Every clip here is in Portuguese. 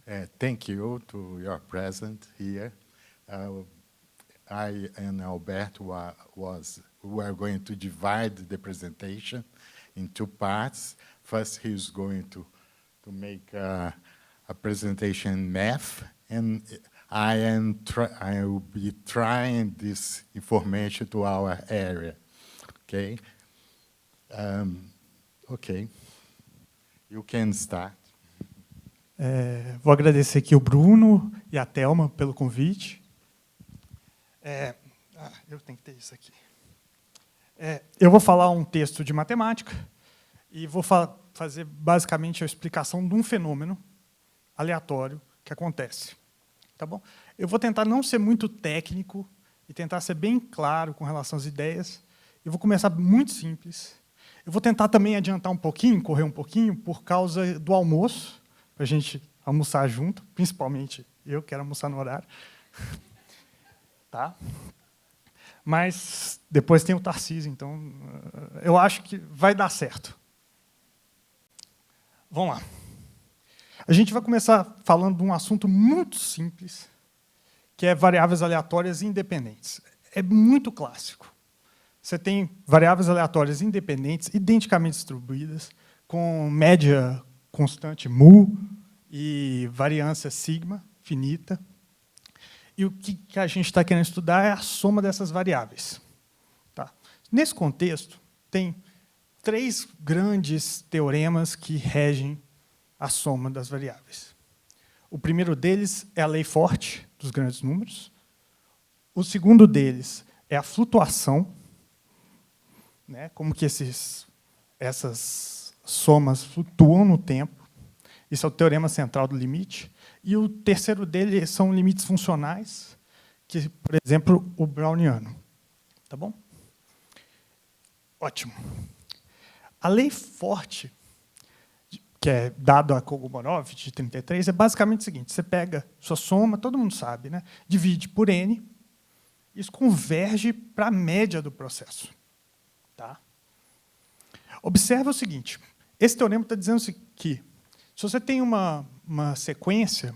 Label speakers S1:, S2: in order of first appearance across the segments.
S1: Thank you to your presence here. I and Alberto were going to divide the presentation in two parts. First, he's going to make a presentation in math, and I will be trying this information to our area. Okay? Okay. You can start.
S2: Vou agradecer aqui o Bruno e a Thelma pelo convite. Eu tenho que ter isso aqui. Eu vou falar um texto de matemática e vou fazer basicamente a explicação de um fenômeno aleatório que acontece. Tá bom? Eu vou tentar não ser muito técnico e tentar ser bem claro com relação às ideias. Eu vou começar muito simples. Eu vou tentar também adiantar um pouquinho, correr um pouquinho, por causa do almoço, para a gente almoçar junto, principalmente eu quero almoçar no horário. Tá? Mas depois tem o Tarcísio, então eu acho que vai dar certo. Vamos lá. A gente vai começar falando de um assunto muito simples, que é variáveis aleatórias independentes. É muito clássico. Você tem variáveis aleatórias independentes, identicamente distribuídas, com média constante mu e variância sigma finita. E o que a gente está querendo estudar é a soma dessas variáveis. Tá? Nesse contexto, tem três grandes teoremas que regem a soma das variáveis. O primeiro deles é a lei forte dos grandes números. O segundo deles é a flutuação, né, como que essas somas flutuam no tempo. Isso é o teorema central do limite. E o terceiro dele são limites funcionais, que, por exemplo, o browniano. Tá bom? Ótimo. A lei forte, que é dado a Kolmogorov, de 33, é basicamente o seguinte: você pega sua soma, todo mundo sabe, né? Divide por n, isso converge para a média do processo. Tá? Observa o seguinte: esse teorema está dizendo que, se você tem uma sequência,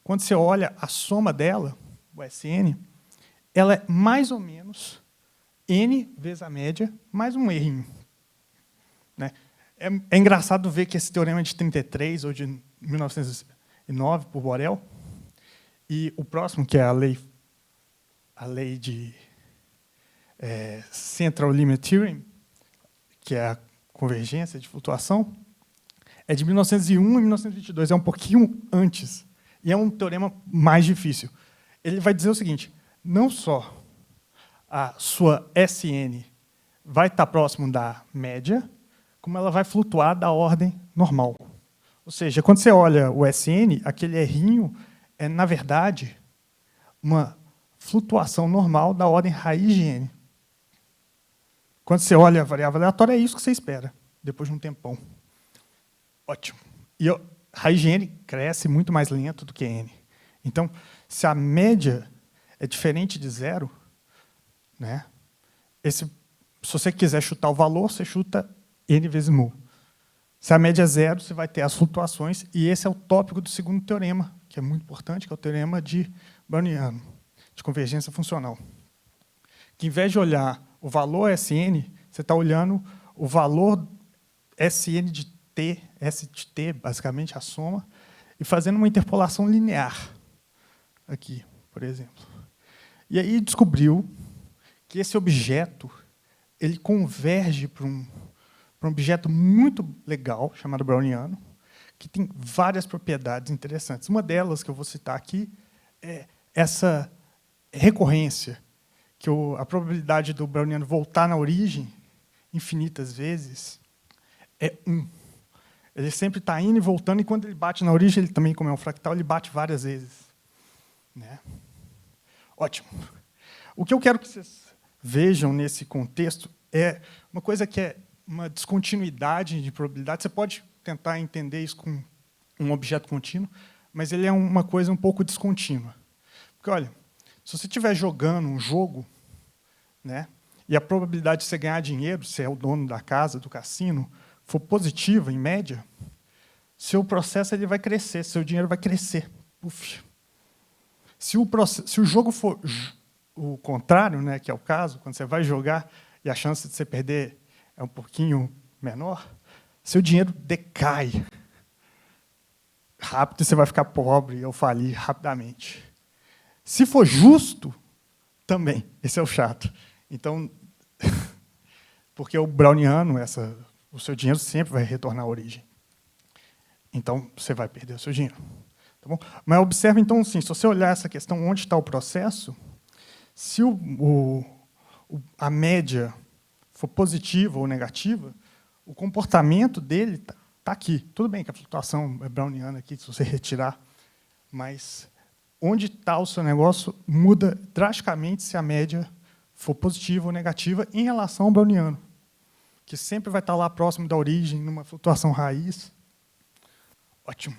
S2: quando você olha a soma dela, o SN, ela é mais ou menos n vezes a média, mais um errinho. Né? É engraçado ver que esse teorema é de 33 ou de 1909, por Borel, e o próximo, que é a lei de Central Limit Theorem, que é a convergência de flutuação, é de 1901 e 1922, é um pouquinho antes. E é um teorema mais difícil. Ele vai dizer o seguinte: não só a sua SN vai estar próximo da média, como ela vai flutuar da ordem normal. Ou seja, quando você olha o SN, aquele errinho é, na verdade, uma flutuação normal da ordem raiz de n. Quando você olha a variável aleatória, é isso que você espera, depois de um tempão. Ótimo. E a raiz de n cresce muito mais lento do que n. Então, se a média é diferente de zero, né, se você quiser chutar o valor, você chuta n vezes mu. Se a média é zero, você vai ter as flutuações, e esse é o tópico do segundo teorema, que é muito importante, que é o teorema de browniano, de convergência funcional. Que, em vez de olhar o valor SN, você está olhando o valor SN de T, S de T, basicamente a soma, e fazendo uma interpolação linear, aqui, por exemplo. E aí descobriu que esse objeto ele converge para um objeto muito legal, chamado browniano, que tem várias propriedades interessantes. Uma delas, que eu vou citar aqui, é essa recorrência, que a probabilidade do browniano voltar na origem infinitas vezes é 1. Ele sempre está indo e voltando, e quando ele bate na origem, ele também, como é um fractal, ele bate várias vezes. Né? Ótimo. O que eu quero que vocês vejam nesse contexto é uma coisa que é uma descontinuidade de probabilidade. Você pode tentar entender isso com um objeto contínuo, mas ele é uma coisa um pouco descontínua. Porque, olha, se você estiver jogando um jogo, né, e a probabilidade de você ganhar dinheiro, se é o dono da casa, do cassino, for positiva, em média, seu processo ele vai crescer, seu dinheiro vai crescer. Puf. Se o jogo for o contrário, né, que é o caso, quando você vai jogar e a chance de você perder é um pouquinho menor, seu dinheiro decai rápido e você vai ficar pobre ou falir rapidamente. Se for justo, também. Esse é o chato. Então, porque o browniano, o seu dinheiro sempre vai retornar à origem. Então, você vai perder o seu dinheiro. Tá bom? Mas observe, então, assim, se você olhar essa questão, onde está o processo, se a média for positiva ou negativa, o comportamento dele está aqui. Tudo bem que a flutuação é browniana aqui, se você retirar, mas onde está o seu negócio muda drasticamente se a média for positiva ou negativa em relação ao browniano, que sempre vai estar lá próximo da origem, numa flutuação raiz. Ótimo.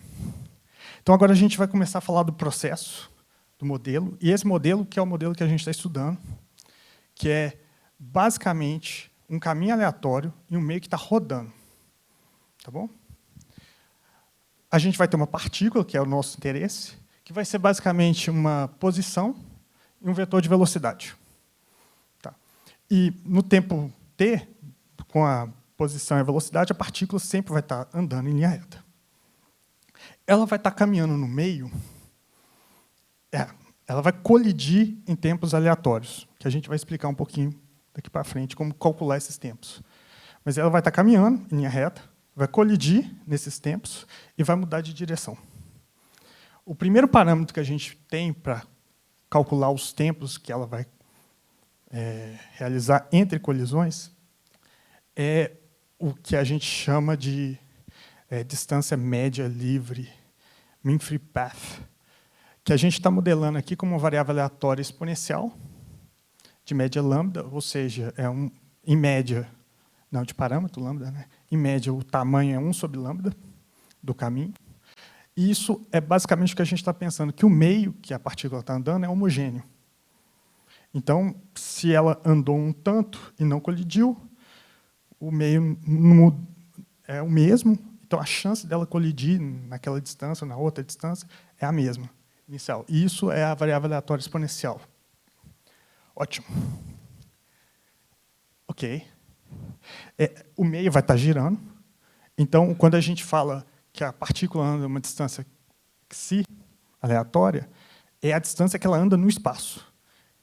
S2: Então, agora a gente vai começar a falar do processo, do modelo, e esse modelo, que é o modelo que a gente está estudando, que é, basicamente, um caminho aleatório e um meio que está rodando. Tá bom? A gente vai ter uma partícula, que é o nosso interesse, que vai ser, basicamente, uma posição e um vetor de velocidade. Tá? E, no tempo t, com a posição e a velocidade, a partícula sempre vai estar andando em linha reta. Ela vai estar caminhando no meio, ela vai colidir em tempos aleatórios, que a gente vai explicar um pouquinho daqui para frente como calcular esses tempos. Mas ela vai estar caminhando em linha reta, vai colidir nesses tempos e vai mudar de direção. O primeiro parâmetro que a gente tem para calcular os tempos que ela vai realizar entre colisões é o que a gente chama de distância média livre, mean free path, que a gente está modelando aqui como uma variável aleatória exponencial de média lambda, ou seja, em média, não de parâmetro lambda, né? Em média o tamanho é 1 sobre lambda do caminho. E isso é basicamente o que a gente está pensando, que o meio que a partícula está andando é homogêneo. Então, se ela andou um tanto e não colidiu, o meio é o mesmo, então a chance dela colidir naquela distância ou na outra distância é a mesma, inicial. E isso é a variável aleatória exponencial. Ótimo. Ok. O meio vai estar girando. Então, quando a gente fala que a partícula anda uma distância xi, aleatória, é a distância que ela anda no espaço.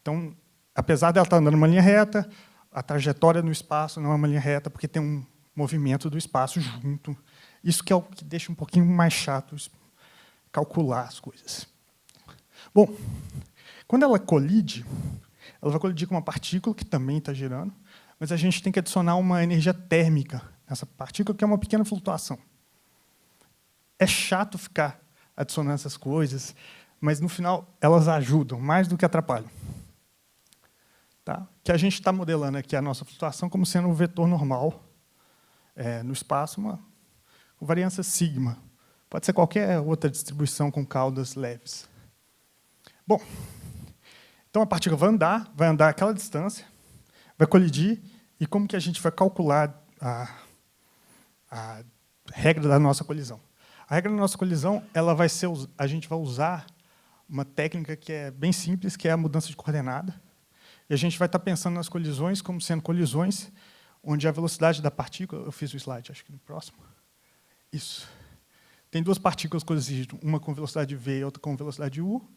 S2: Então, apesar dela estar andando numa linha reta, a trajetória no espaço não é uma linha reta, porque tem um movimento do espaço junto. Isso que é o que deixa um pouquinho mais chato calcular as coisas. Bom, quando ela colide, ela vai colidir com uma partícula que também está girando, mas a gente tem que adicionar uma energia térmica nessa partícula, que é uma pequena flutuação. É chato ficar adicionando essas coisas, mas, no final, elas ajudam mais do que atrapalham. Tá? Que a gente está modelando aqui a nossa flutuação como sendo um vetor normal no espaço, uma variância sigma. Pode ser qualquer outra distribuição com caudas leves. Bom, então a partícula vai andar aquela distância, vai colidir, e como que a gente vai calcular a regra da nossa colisão? A regra da nossa colisão, a gente vai usar uma técnica que é bem simples, que é a mudança de coordenada. E a gente vai estar pensando nas colisões como sendo colisões onde a velocidade da partícula... Eu fiz o slide, acho que no próximo. Isso. Tem duas partículas colidindo, uma com velocidade v e outra com velocidade u,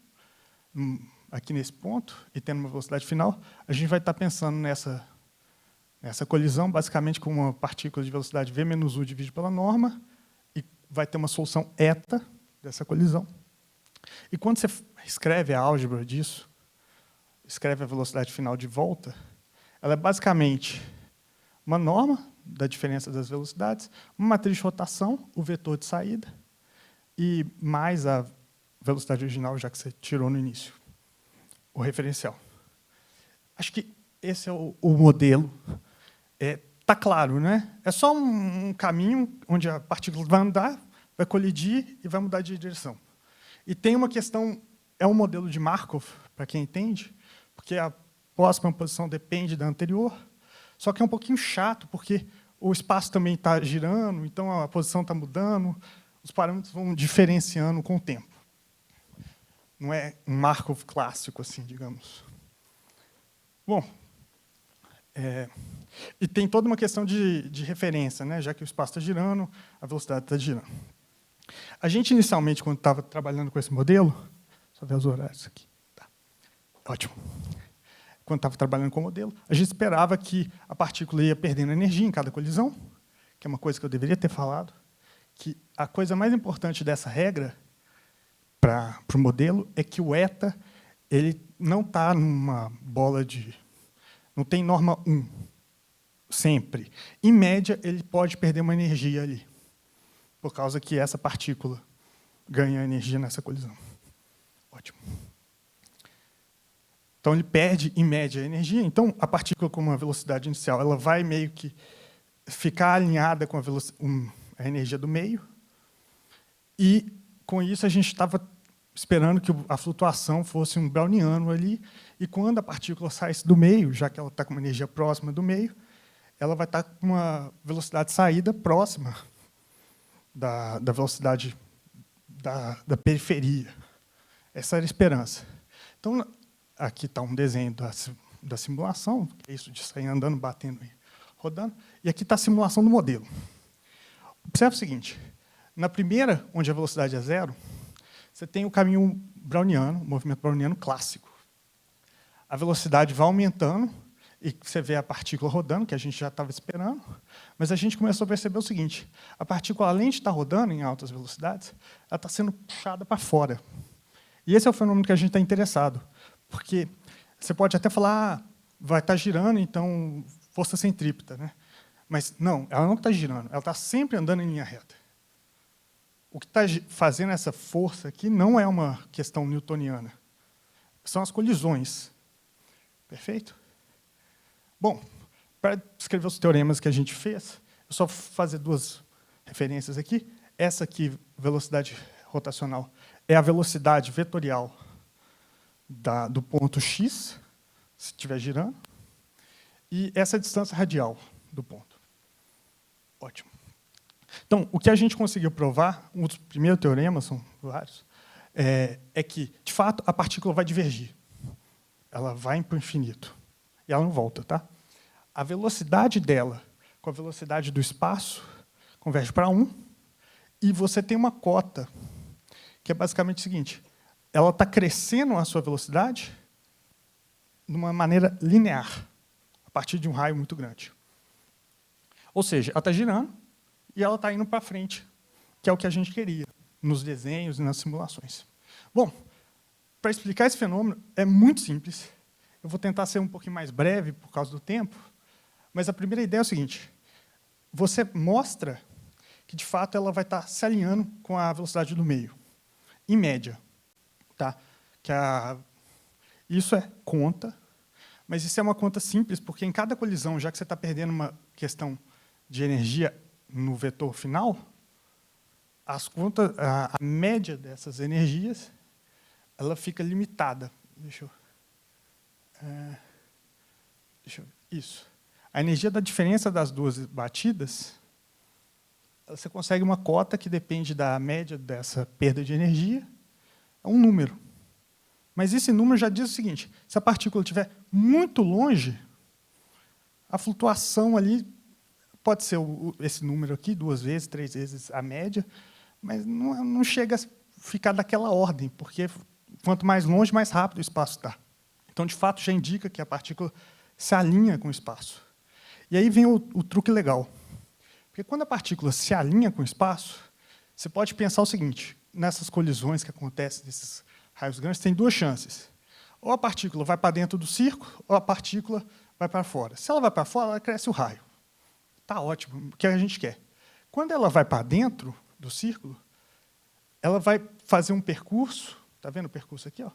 S2: aqui nesse ponto, e tendo uma velocidade final. A gente vai estar pensando nessa colisão, basicamente com uma partícula de velocidade v menos u dividido pela norma, e vai ter uma solução eta dessa colisão. E quando você escreve a álgebra disso, escreve a velocidade final de volta, ela é basicamente uma norma da diferença das velocidades, uma matriz de rotação, o vetor de saída, e mais a velocidade original, já que você tirou no início, o referencial. Acho que esse é o modelo. Está claro, né? É só um caminho onde a partícula vai andar, vai colidir e vai mudar de direção. E tem uma questão, é um modelo de Markov, para quem entende, porque a próxima posição depende da anterior, só que é um pouquinho chato, porque o espaço também está girando, então a posição está mudando, os parâmetros vão diferenciando com o tempo. Não é um Markov clássico, assim, digamos. Bom, e tem toda uma questão de referência, né? Já que o espaço está girando, a velocidade está girando. A gente, inicialmente, quando estava trabalhando com esse modelo, só ver os horários aqui. Tá. Ótimo. Quando estava trabalhando com o modelo, a gente esperava que a partícula ia perdendo energia em cada colisão, que é uma coisa que eu deveria ter falado, que a coisa mais importante dessa regra para o modelo é que o eta ele não está numa bola de... Não tem norma 1, sempre. Em média, ele pode perder uma energia ali, por causa que essa partícula ganha energia nessa colisão. Ótimo. Então, ele perde, em média, a energia. Então, a partícula com uma velocidade inicial ela vai meio que ficar alinhada com a energia do meio. E, com isso, a gente estava esperando que a flutuação fosse um browniano ali. E, quando a partícula saísse do meio, já que ela está com uma energia próxima do meio, ela vai estar com uma velocidade de saída próxima da velocidade da periferia. Essa era a esperança. Então, aqui está um desenho da simulação, que é isso de sair andando, batendo e rodando. E aqui está a simulação do modelo. Observe o seguinte. Na primeira, onde a velocidade é 0, você tem o caminho browniano, o movimento browniano clássico. A velocidade vai aumentando, e você vê a partícula rodando, que a gente já estava esperando, mas a gente começou a perceber o seguinte, a partícula, além de estar rodando em altas velocidades, ela está sendo puxada para fora. E esse é o fenômeno que a gente está interessado, porque você pode até falar, vai estar girando, então, força centrípeta, né? Mas não, ela não está girando, ela está sempre andando em linha reta. O que está fazendo essa força aqui não é uma questão newtoniana, são as colisões. Perfeito? Bom, para escrever os teoremas que a gente fez, eu só vou fazer duas referências aqui. Essa aqui, velocidade rotacional, é a velocidade vetorial do ponto x, se estiver girando, e essa é a distância radial do ponto. Ótimo. Então, o que a gente conseguiu provar, um dos primeiros teoremas, são vários, é que, de fato, a partícula vai divergir. Ela vai para o infinito. E ela não volta, tá? A velocidade dela com a velocidade do espaço converge para 1, e você tem uma cota, que é basicamente o seguinte, ela está crescendo a sua velocidade de uma maneira linear, a partir de um raio muito grande. Ou seja, ela está girando e ela está indo para frente, que é o que a gente queria, nos desenhos e nas simulações. Bom, para explicar esse fenômeno, é muito simples. Eu vou tentar ser um pouquinho mais breve por causa do tempo, mas a primeira ideia é o seguinte, você mostra que, de fato, ela vai estar se alinhando com a velocidade do meio, em média. Tá? Isso é conta, mas isso é uma conta simples, porque em cada colisão, já que você está perdendo uma questão de energia no vetor final, a média dessas energias ela fica limitada. Isso. A energia da diferença das duas batidas, você consegue uma cota que depende da média dessa perda de energia, é um número. Mas esse número já diz o seguinte, se a partícula estiver muito longe, a flutuação ali pode ser esse número aqui, 2 vezes, 3 vezes a média, mas não chega a ficar daquela ordem, porque quanto mais longe, mais rápido o espaço está. Então, de fato, já indica que a partícula se alinha com o espaço. E aí vem o truque legal. Porque quando a partícula se alinha com o espaço, você pode pensar o seguinte, nessas colisões que acontecem nesses raios grandes, tem 2 chances. Ou a partícula vai para dentro do círculo, ou a partícula vai para fora. Se ela vai para fora, ela cresce o raio. Está ótimo, o que a gente quer. Quando ela vai para dentro do círculo, ela vai fazer um percurso, está vendo o percurso aqui? Ó?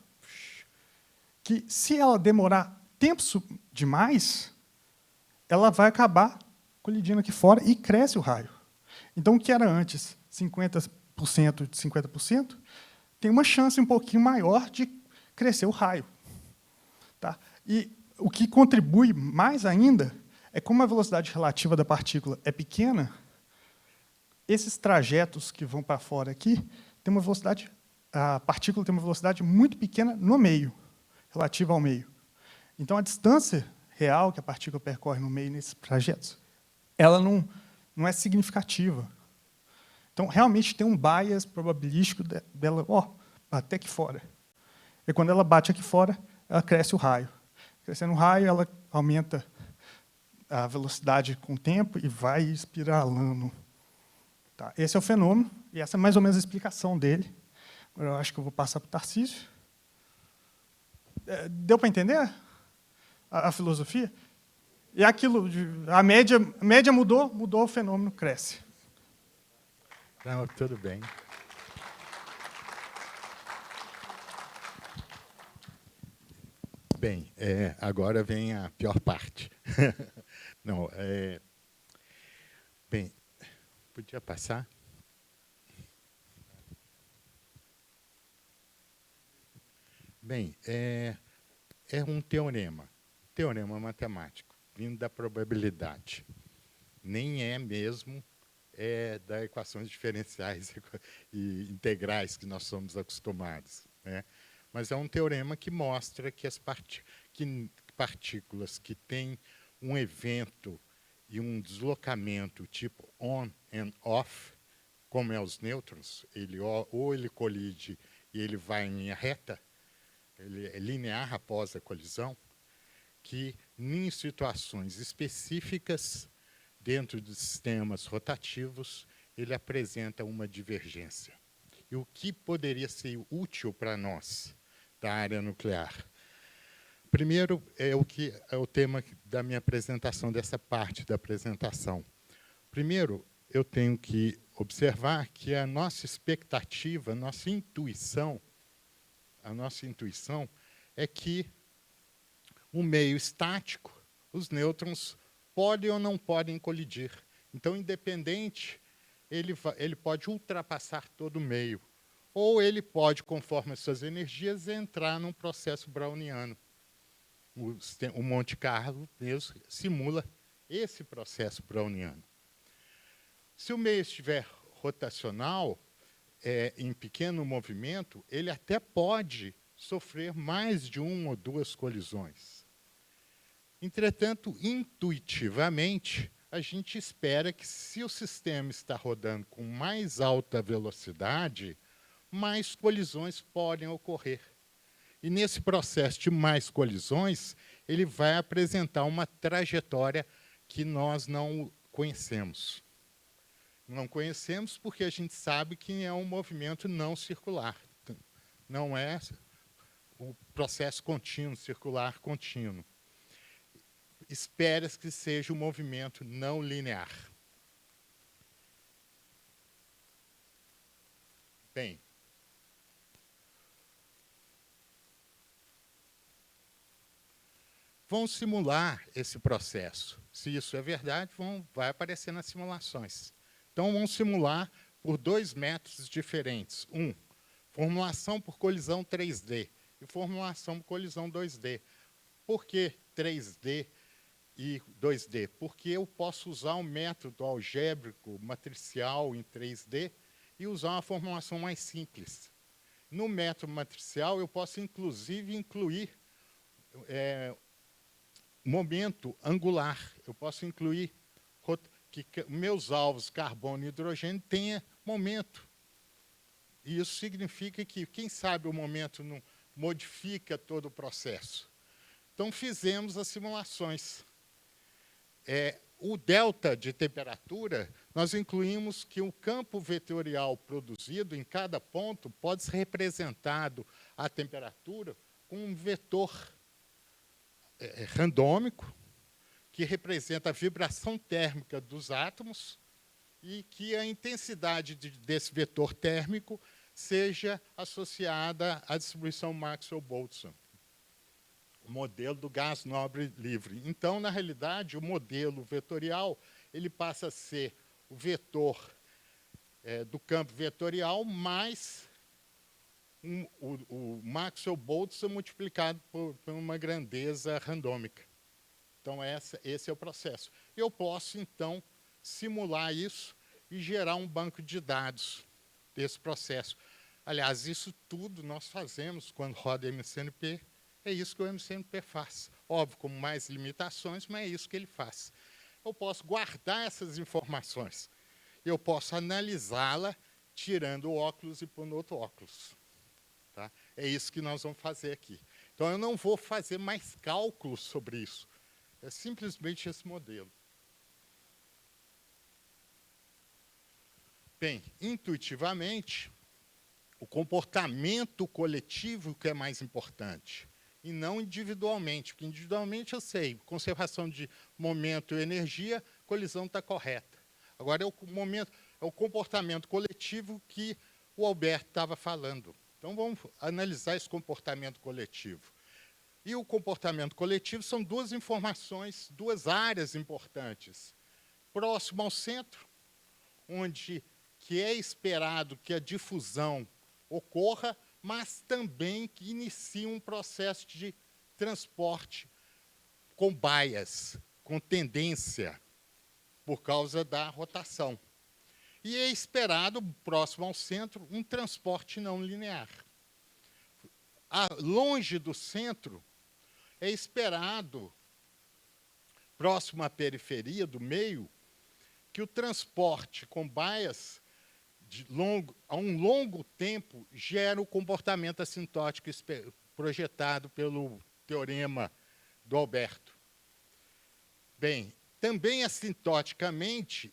S2: Que, se ela demorar tempo demais, ela vai acabar colidindo aqui fora e cresce o raio. Então, o que era antes 50% de 50%, tem uma chance um pouquinho maior de crescer o raio. Tá? E o que contribui mais ainda é como a velocidade relativa da partícula é pequena, Esses trajetos que vão para fora aqui, tem uma velocidade, a partícula tem uma velocidade muito pequena no meio, relativa ao meio. Então, a distância real que a partícula percorre no meio nesses trajetos, ela não é significativa. Então, realmente tem um bias probabilístico dela, até aqui fora. E quando ela bate aqui fora, ela cresce o raio. Crescendo o raio, ela aumenta a velocidade com o tempo e vai espiralando. Tá, esse é o fenômeno, e essa é mais ou menos a explicação dele. Agora, eu acho que eu vou passar para o Tarcísio. Deu para entender a filosofia? E aquilo, a média mudou, o fenômeno cresce.
S1: Não, tudo bem. Bem, agora vem a pior parte. Não, bem, podia passar? Bem, é um teorema matemático, vindo da probabilidade. Nem é mesmo das equações diferenciais e integrais que nós somos acostumados, né? Mas é um teorema que mostra que as partículas que têm um evento e um deslocamento tipo on and off, como é os nêutrons, ou ele colide e ele vai em linha reta, ele é linear após a colisão, que em situações específicas, dentro de sistemas rotativos, ele apresenta uma divergência. E o que poderia ser útil para nós da área nuclear? Primeiro, é o tema da minha apresentação, dessa parte da apresentação. Primeiro, eu tenho que observar que a nossa expectativa, a nossa intuição é que um meio estático, os nêutrons podem ou não podem colidir. Então, independente, ele pode ultrapassar todo o meio. Ou ele pode, conforme as suas energias, entrar num processo browniano. O Monte Carlo mesmo simula esse processo browniano. Se o meio estiver rotacional, em pequeno movimento, ele até pode sofrer mais de uma ou duas colisões. Entretanto, intuitivamente, a gente espera que, se o sistema está rodando com mais alta velocidade, mais colisões podem ocorrer. E, nesse processo de mais colisões, ele vai apresentar uma trajetória que nós não conhecemos. Não conhecemos porque a gente sabe que é um movimento não circular. Não é o processo contínuo, circular contínuo. Espera-se que seja um movimento não linear. Bem, vão simular esse processo. Se isso é verdade, vai aparecer nas simulações. Então, vamos simular por 2 métodos diferentes. Formulação por colisão 3D e formulação por colisão 2D. Por que 3D e 2D? Porque eu posso usar um método algébrico matricial em 3D e usar uma formulação mais simples. No método matricial, eu posso, inclusive, incluir momento angular. Eu posso incluir que meus alvos carbono e hidrogênio tenham momento. E isso significa que, quem sabe, o momento não modifica todo o processo. Então, fizemos as simulações. O delta de temperatura, nós incluímos que o campo vetorial produzido em cada ponto pode ser representado a temperatura com um vetor randômico, que representa a vibração térmica dos átomos e que a intensidade desse vetor térmico seja associada à distribuição Maxwell-Boltzmann, o modelo do gás nobre livre. Então, na realidade, o modelo vetorial ele passa a ser o vetor do campo vetorial mais o Maxwell-Boltzmann multiplicado por uma grandeza randômica. Então, esse é o processo. Eu posso, então, simular isso e gerar um banco de dados desse processo. Aliás, isso tudo nós fazemos quando roda MCNP, é isso que o MCNP faz. Óbvio, com mais limitações, mas é isso que ele faz. Eu posso guardar essas informações, eu posso analisá-la tirando o óculos e pondo outro óculos. Tá? É isso que nós vamos fazer aqui. Então, eu não vou fazer mais cálculos sobre isso. É simplesmente esse modelo. Bem, intuitivamente, o comportamento coletivo que é mais importante, e não individualmente, porque individualmente eu sei, conservação de momento e energia, colisão está correta. Agora é o comportamento coletivo que o Alberto estava falando. Então vamos analisar esse comportamento coletivo. E o comportamento coletivo são duas informações, duas áreas importantes. Próximo ao centro, onde que é esperado que a difusão ocorra, mas também que inicie um processo de transporte com bias, com tendência, por causa da rotação. E é esperado, próximo ao centro, um transporte não linear. Longe do centro, é esperado, próximo à periferia do meio, que o transporte com bias a um longo tempo gera o comportamento assintótico projetado pelo teorema do Alberto. Bem, também assintoticamente,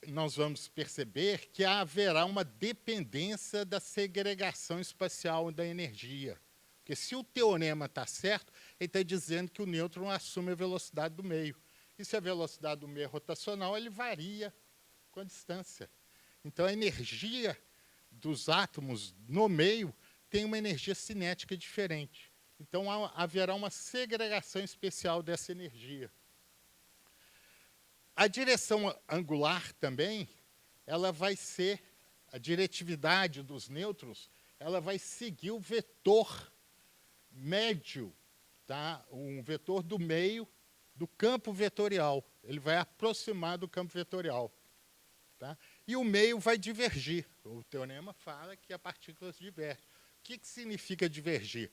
S1: nós vamos perceber que haverá uma dependência da segregação espacial da energia. Porque se o teorema está certo, ele está dizendo que o nêutron assume a velocidade do meio. E se a velocidade do meio é rotacional, ele varia com a distância. Então, a energia dos átomos no meio tem uma energia cinética diferente. Então, haverá uma segregação especial dessa energia. A direção angular também, ela vai ser, a diretividade dos nêutrons, ela vai seguir o vetor médio, tá? Um vetor do meio do campo vetorial. Ele vai aproximar do campo vetorial. Tá? E o meio vai divergir. O teorema fala que a partícula diverge. O que significa divergir?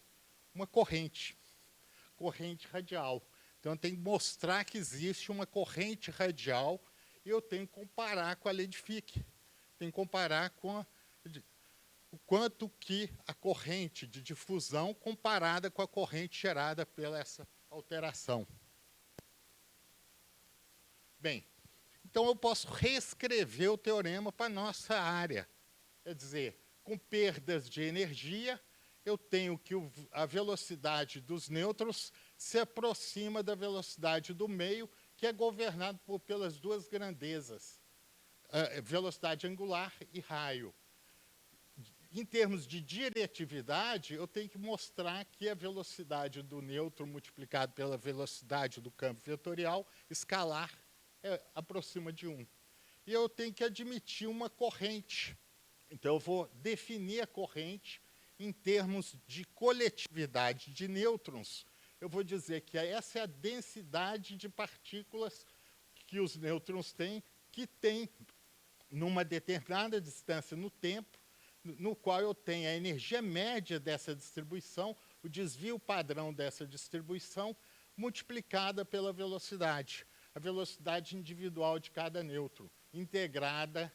S1: Uma corrente radial. Então, eu tenho que mostrar que existe uma corrente radial e eu tenho que comparar com a lei de Fick. Tenho que comparar com o quanto que a corrente de difusão comparada com a corrente gerada pela essa alteração. Bem, então eu posso reescrever o teorema para a nossa área. Quer dizer, com perdas de energia, eu tenho que a velocidade dos nêutrons se aproxima da velocidade do meio, que é governado pelas duas grandezas, velocidade angular e raio. Em termos de diretividade, eu tenho que mostrar que a velocidade do nêutron multiplicado pela velocidade do campo vetorial escalar aproxima de 1. E eu tenho que admitir uma corrente. Então, eu vou definir a corrente em termos de coletividade de nêutrons. Eu vou dizer que essa é a densidade de partículas que os nêutrons têm, que tem numa determinada distância no tempo, no qual eu tenho a energia média dessa distribuição, o desvio padrão dessa distribuição, multiplicada pela velocidade, a velocidade individual de cada nêutron, integrada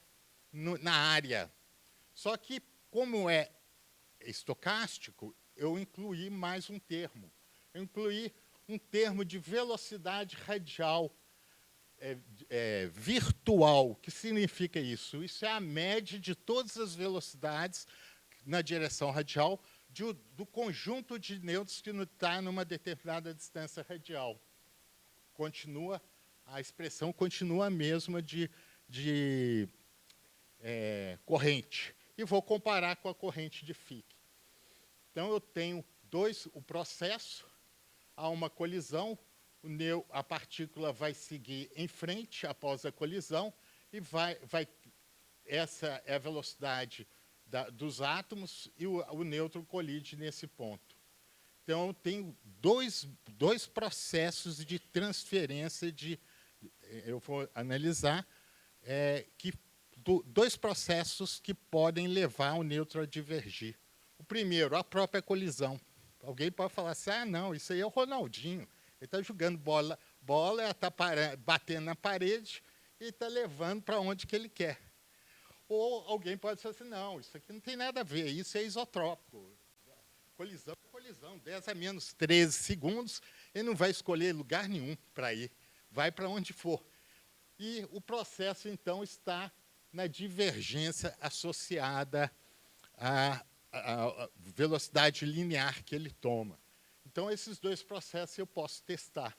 S1: na área. Só que, como é estocástico, eu incluí mais um termo. Eu incluí um termo de velocidade radial virtual. O que significa isso? Isso é a média de todas as velocidades na direção radial do conjunto de nêutrons que está numa determinada distância radial. A expressão continua a mesma de corrente. E vou comparar com a corrente de Fick. Então, eu tenho o processo, há uma colisão, a partícula vai seguir em frente após a colisão e essa é a velocidade dos átomos e o nêutron colide nesse ponto. Então, eu tenho dois processos de transferência eu vou analisar, que dois processos que podem levar o nêutron a divergir. O primeiro, a própria colisão. Alguém pode falar assim, ah, não, isso aí é o Ronaldinho. Ele está jogando bola, ela está batendo na parede e está levando para onde que ele quer. Ou alguém pode dizer assim, não, isso aqui não tem nada a ver, isso é isotrópico. Colisão é colisão, 10 a menos 13 segundos, ele não vai escolher lugar nenhum para ir, vai para onde for. E o processo, então, está na divergência associada à velocidade linear que ele toma. Então, esses dois processos eu posso testar.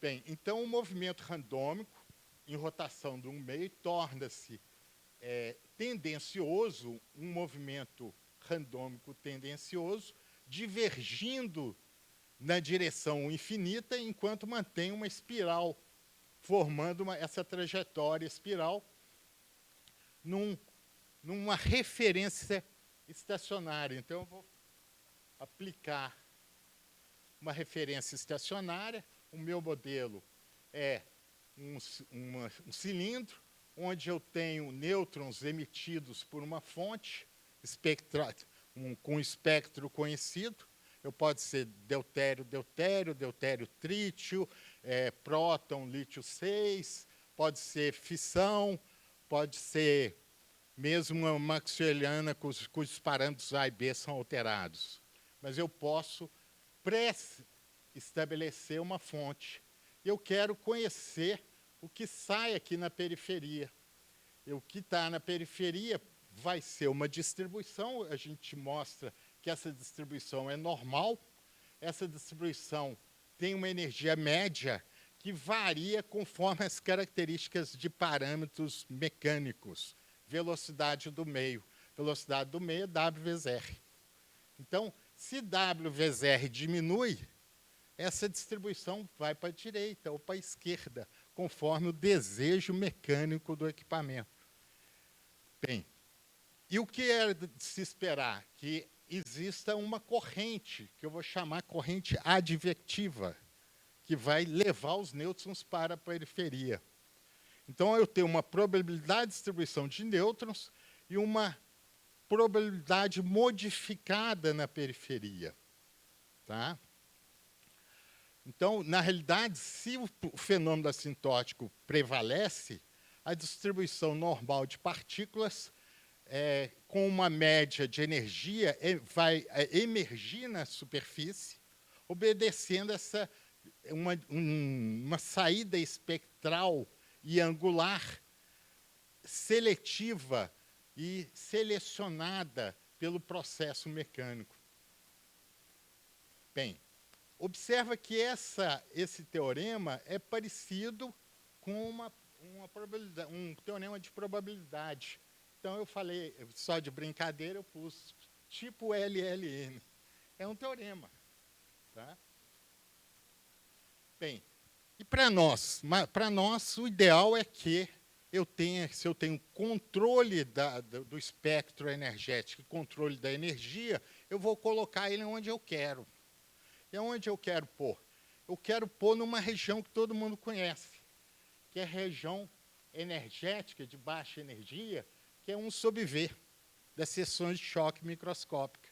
S1: Bem, então, o movimento randômico em rotação de um meio torna-se tendencioso, um movimento randômico tendencioso, divergindo na direção infinita, enquanto mantém uma espiral, formando essa trajetória espiral numa referência estacionária. Então, eu vou aplicar uma referência estacionária. O meu modelo é um cilindro, onde eu tenho nêutrons emitidos por uma fonte com um espectro conhecido. Eu pode ser deutério, trítio, próton, lítio 6, pode ser fissão, pode ser mesmo uma maxwelliana cujos parâmetros A e B são alterados. Mas eu posso pré-estabelecer uma fonte. Eu quero conhecer o que sai aqui na periferia. E o que está na periferia vai ser uma distribuição, a gente mostra que essa distribuição é normal, essa distribuição tem uma energia média que varia conforme as características de parâmetros mecânicos. Velocidade do meio. Velocidade do meio é W vezes R. Então, se W vezes R diminui, essa distribuição vai para a direita ou para a esquerda, conforme o desejo mecânico do equipamento. Bem, e o que é de se esperar? Que exista uma corrente, que eu vou chamar corrente advectiva, que vai levar os nêutrons para a periferia. Então, eu tenho uma probabilidade de distribuição de nêutrons e uma probabilidade modificada na periferia. Tá? Então, na realidade, se o fenômeno assintótico prevalece, a distribuição normal de partículas, com uma média de energia, vai emergir na superfície, obedecendo uma saída espectral e angular seletiva e selecionada pelo processo mecânico. Bem, observa que esse teorema é parecido com um teorema de probabilidade. Então, eu falei, só de brincadeira, eu pus tipo LLN. É um teorema. Tá? Bem, e para nós, o ideal é que se eu tenho controle do espectro energético e controle da energia, eu vou colocar ele onde eu quero. E onde eu quero pôr? Eu quero pôr numa região que todo mundo conhece, que é a região energética de baixa energia, que é 1 sobre V, das seções de choque microscópica.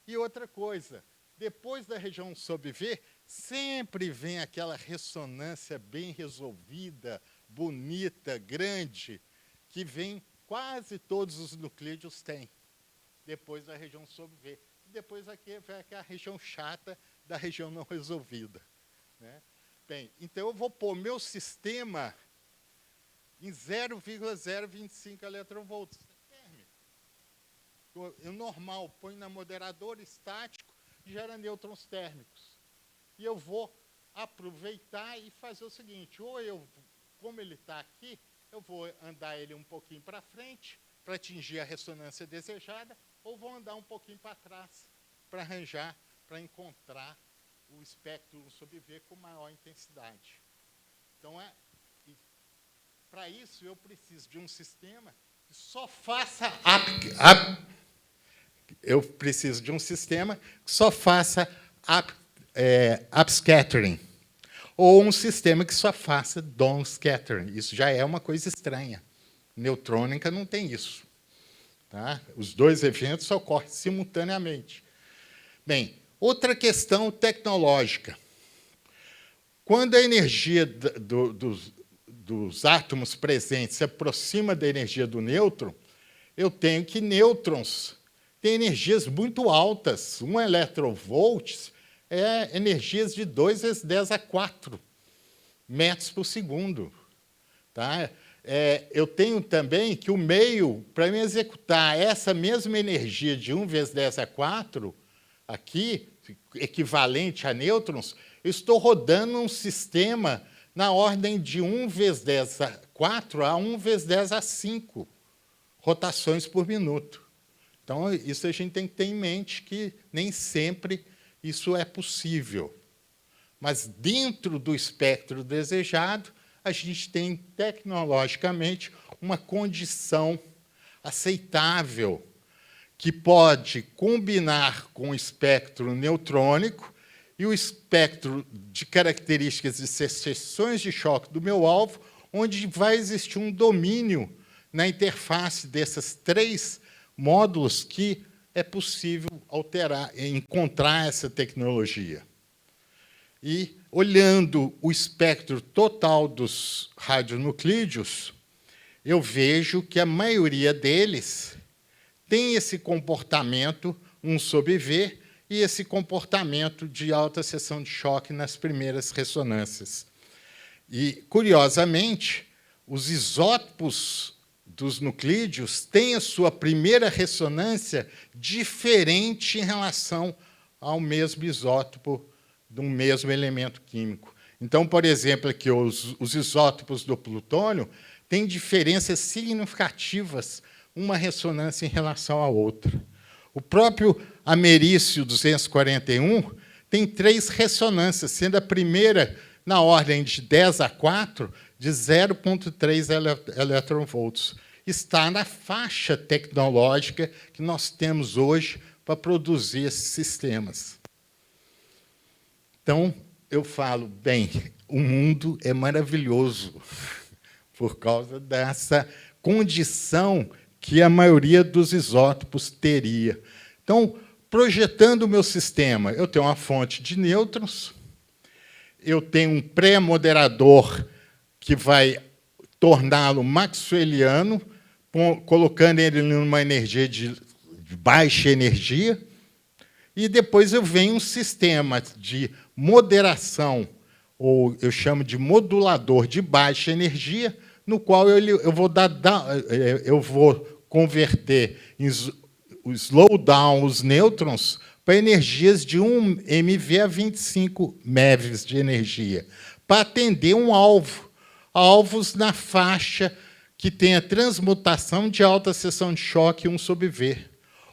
S1: E outra coisa, depois da região 1 sobre V, sempre vem aquela ressonância bem resolvida, bonita, grande, que quase todos os nuclídeos têm, depois da região 1 sobre V. Depois aqui vem a região chata da região não resolvida. Né? Bem, então eu vou pôr meu sistema em 0,025 eletronvolts. Eu normal, põe na moderadora estático, gera nêutrons térmicos. E eu vou aproveitar e fazer o seguinte, como ele está aqui, eu vou andar ele um pouquinho para frente, para atingir a ressonância desejada, ou vou andar um pouquinho para trás, para encontrar o espectro 1 sobre V com maior intensidade. Então, para isso, eu preciso de um sistema que só faça upscattering, ou um sistema que só faça downscattering. Isso já é uma coisa estranha. Neutrônica não tem isso. Tá? Os dois eventos ocorrem simultaneamente. Bem, outra questão tecnológica. Quando a energia dos átomos presentes se aproxima da energia do nêutron, eu tenho que nêutrons têm energias muito altas. 1 eletronvolt é energias de 2 vezes 10 a 4 metros por segundo. Tá? Eu tenho também que o meio, para me executar essa mesma energia de 1 vezes 10 a 4, aqui, equivalente a nêutrons, eu estou rodando um sistema na ordem de 1 vezes 10 a 4 a 1 vezes 10 a 5 rotações por minuto. Então, isso a gente tem que ter em mente, que nem sempre isso é possível. Mas, dentro do espectro desejado, a gente tem, tecnologicamente, uma condição aceitável que pode combinar com o espectro neutrônico e o espectro de características de seções de choque do meu alvo, onde vai existir um domínio na interface desses 3 módulos que é possível alterar, encontrar essa tecnologia. E, olhando o espectro total dos radionuclídeos, eu vejo que a maioria deles tem esse comportamento 1/V e esse comportamento de alta seção de choque nas primeiras ressonâncias. E, curiosamente, os isótopos dos nuclídeos têm a sua primeira ressonância diferente em relação ao mesmo isótopo de um mesmo elemento químico. Então, por exemplo, aqui os isótopos do plutônio têm diferenças significativas, uma ressonância em relação à outra. O próprio americio 241 tem 3 ressonâncias, sendo a primeira na ordem de 10 a 4, de 0,3 eletronvolts. Está na faixa tecnológica que nós temos hoje para produzir esses sistemas. Então, eu falo, bem, o mundo é maravilhoso por causa dessa condição que a maioria dos isótopos teria. Então, projetando o meu sistema, eu tenho uma fonte de nêutrons, eu tenho um pré-moderador que vai torná-lo maxwelliano, colocando ele numa energia de baixa energia, e depois eu venho um sistema de moderação, ou eu chamo de modulador de baixa energia, no qual eu vou converter o slowdown, os nêutrons, para energias de 1 MeV a 25 MeV de energia, para atender um alvo, alvos na faixa que tem a transmutação de alta seção de choque 1/V.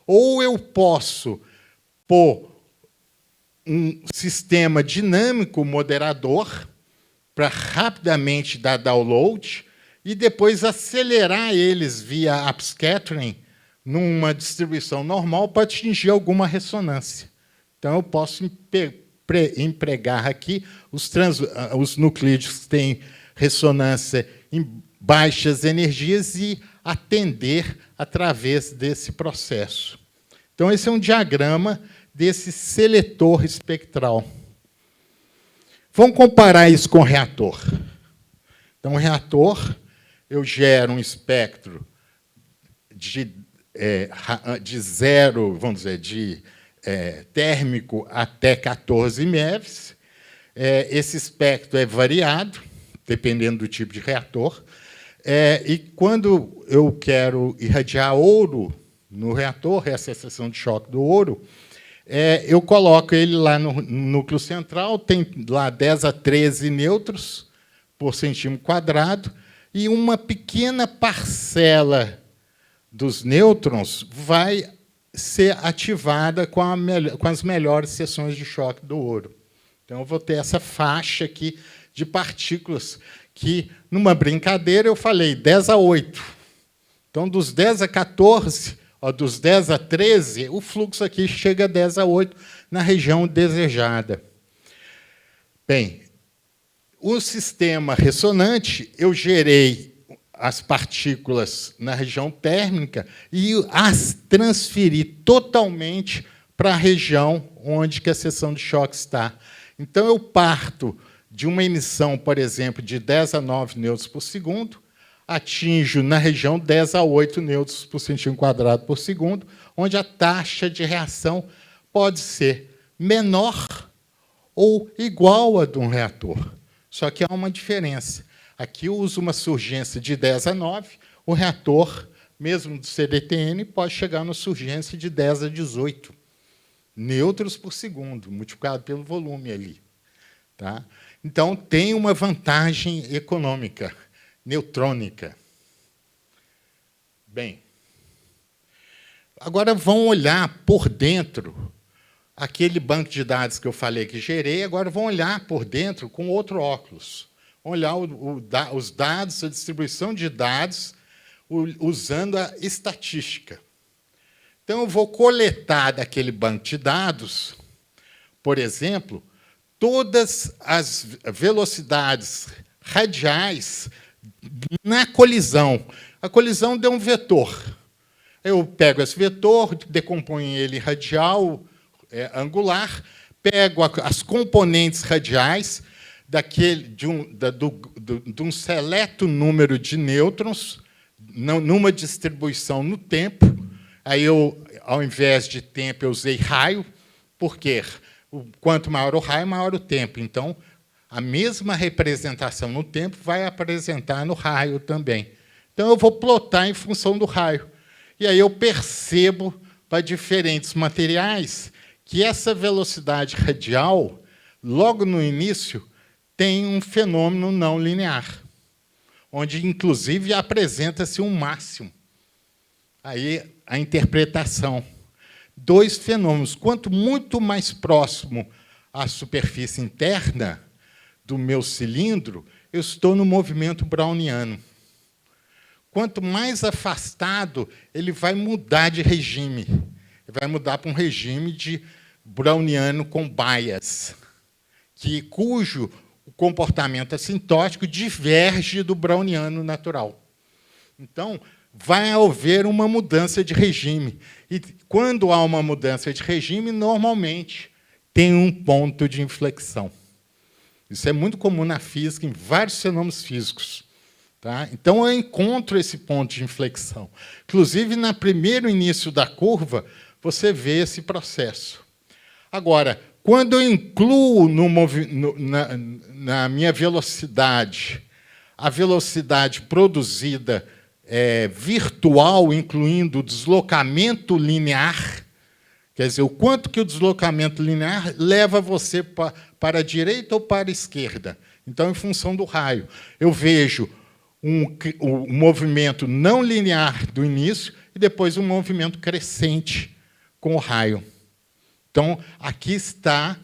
S1: Ou eu posso pôr um sistema dinâmico moderador para rapidamente dar download e depois acelerar eles via upscattering numa distribuição normal para atingir alguma ressonância. Então, eu posso empregar aqui os nuclídeos que têm ressonância em baixas energias e atender através desse processo. Então, esse é um diagrama desse seletor espectral. Vamos comparar isso com o reator. Então, o reator, eu gero um espectro de zero, vamos dizer, térmico até 14 MeVs. Esse espectro é variado, dependendo do tipo de reator. E quando eu quero irradiar ouro no reator, essa é a seção de choque do ouro, eu coloco ele lá no núcleo central, tem lá 10 a 13 nêutrons por centímetro quadrado, e uma pequena parcela dos nêutrons vai ser ativada com as melhores seções de choque do ouro. Então, eu vou ter essa faixa aqui de partículas que, numa brincadeira, eu falei 10 a 8. Então, dos 10 a 14, dos 10 a 13, o fluxo aqui chega a 10 a 8 na região desejada. Bem, o sistema ressonante, eu gerei as partículas na região térmica e as transferir totalmente para a região onde que a seção de choque está. Então, eu parto de uma emissão, por exemplo, de 10 a 9 nêutrons por segundo, atinjo na região 10 a 8 nêutrons por centímetro quadrado por segundo, onde a taxa de reação pode ser menor ou igual a de um reator. Só que há uma diferença. Aqui eu uso uma surgência de 10 a 9, o reator, mesmo do CDTN, pode chegar na surgência de 10 a 18 nêutrons por segundo, multiplicado pelo volume ali. Tá? Então, tem uma vantagem econômica, neutrônica. Bem, agora vão olhar por dentro aquele banco de dados que eu falei que gerei, agora vão olhar por dentro com outro óculos. Vão olhar os dados, a distribuição de dados, usando a estatística. Então, eu vou coletar daquele banco de dados, por exemplo, todas as velocidades radiais na colisão. A colisão deu um vetor. Eu pego esse vetor, decomponho ele em radial, angular, pego as componentes radiais de um seleto número de nêutrons, numa distribuição no tempo. Aí, ao invés de tempo, eu usei raio, porque quanto maior o raio, maior o tempo. Então, a mesma representação no tempo vai apresentar no raio também. Então, eu vou plotar em função do raio. E aí eu percebo, para diferentes materiais, que essa velocidade radial, logo no início, tem um fenômeno não linear, onde, inclusive, apresenta-se um máximo. Aí, a interpretação. Dois fenômenos. Quanto muito mais próximo à superfície interna do meu cilindro, eu estou no movimento browniano. Quanto mais afastado, ele vai mudar de regime. Ele vai mudar para um regime de browniano com bias, cujo comportamento assintótico diverge do browniano natural. Então, vai haver uma mudança de regime. E, quando há uma mudança de regime, normalmente tem um ponto de inflexão. Isso é muito comum na física, em vários fenômenos físicos. Tá? Então, eu encontro esse ponto de inflexão. Inclusive, no primeiro início da curva, você vê esse processo. Agora, quando eu incluo na minha velocidade a velocidade produzida virtual, incluindo o deslocamento linear, quer dizer, o quanto que o deslocamento linear leva você para a direita ou para a esquerda. Então, em função do raio, eu vejo um movimento não linear do início e depois um movimento crescente com o raio. Então, aqui está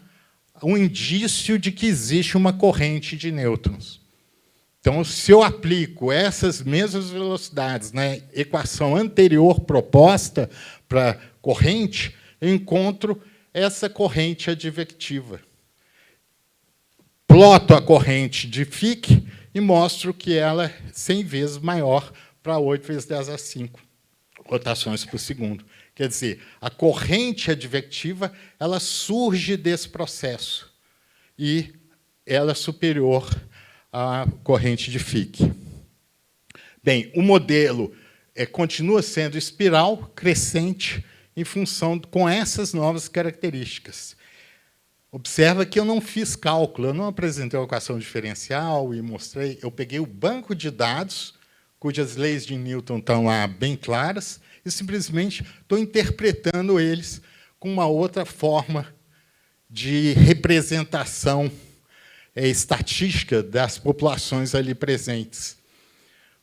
S1: um indício de que existe uma corrente de nêutrons. Então, se eu aplico essas mesmas velocidades na equação anterior proposta para a corrente, eu encontro essa corrente advectiva. Ploto a corrente de Fick e mostro que ela é 100 vezes maior para 8 vezes 10 a 5 rotações por segundo. Quer dizer, a corrente advectiva ela surge desse processo e ela é superior à corrente de Fick. Bem, o modelo continua sendo espiral, crescente, em função com essas novas características. Observa que eu não fiz cálculo, eu não apresentei a equação diferencial e mostrei, eu peguei o banco de dados, cujas leis de Newton estão lá bem claras, e simplesmente estou interpretando eles com uma outra forma de representação estatística das populações ali presentes.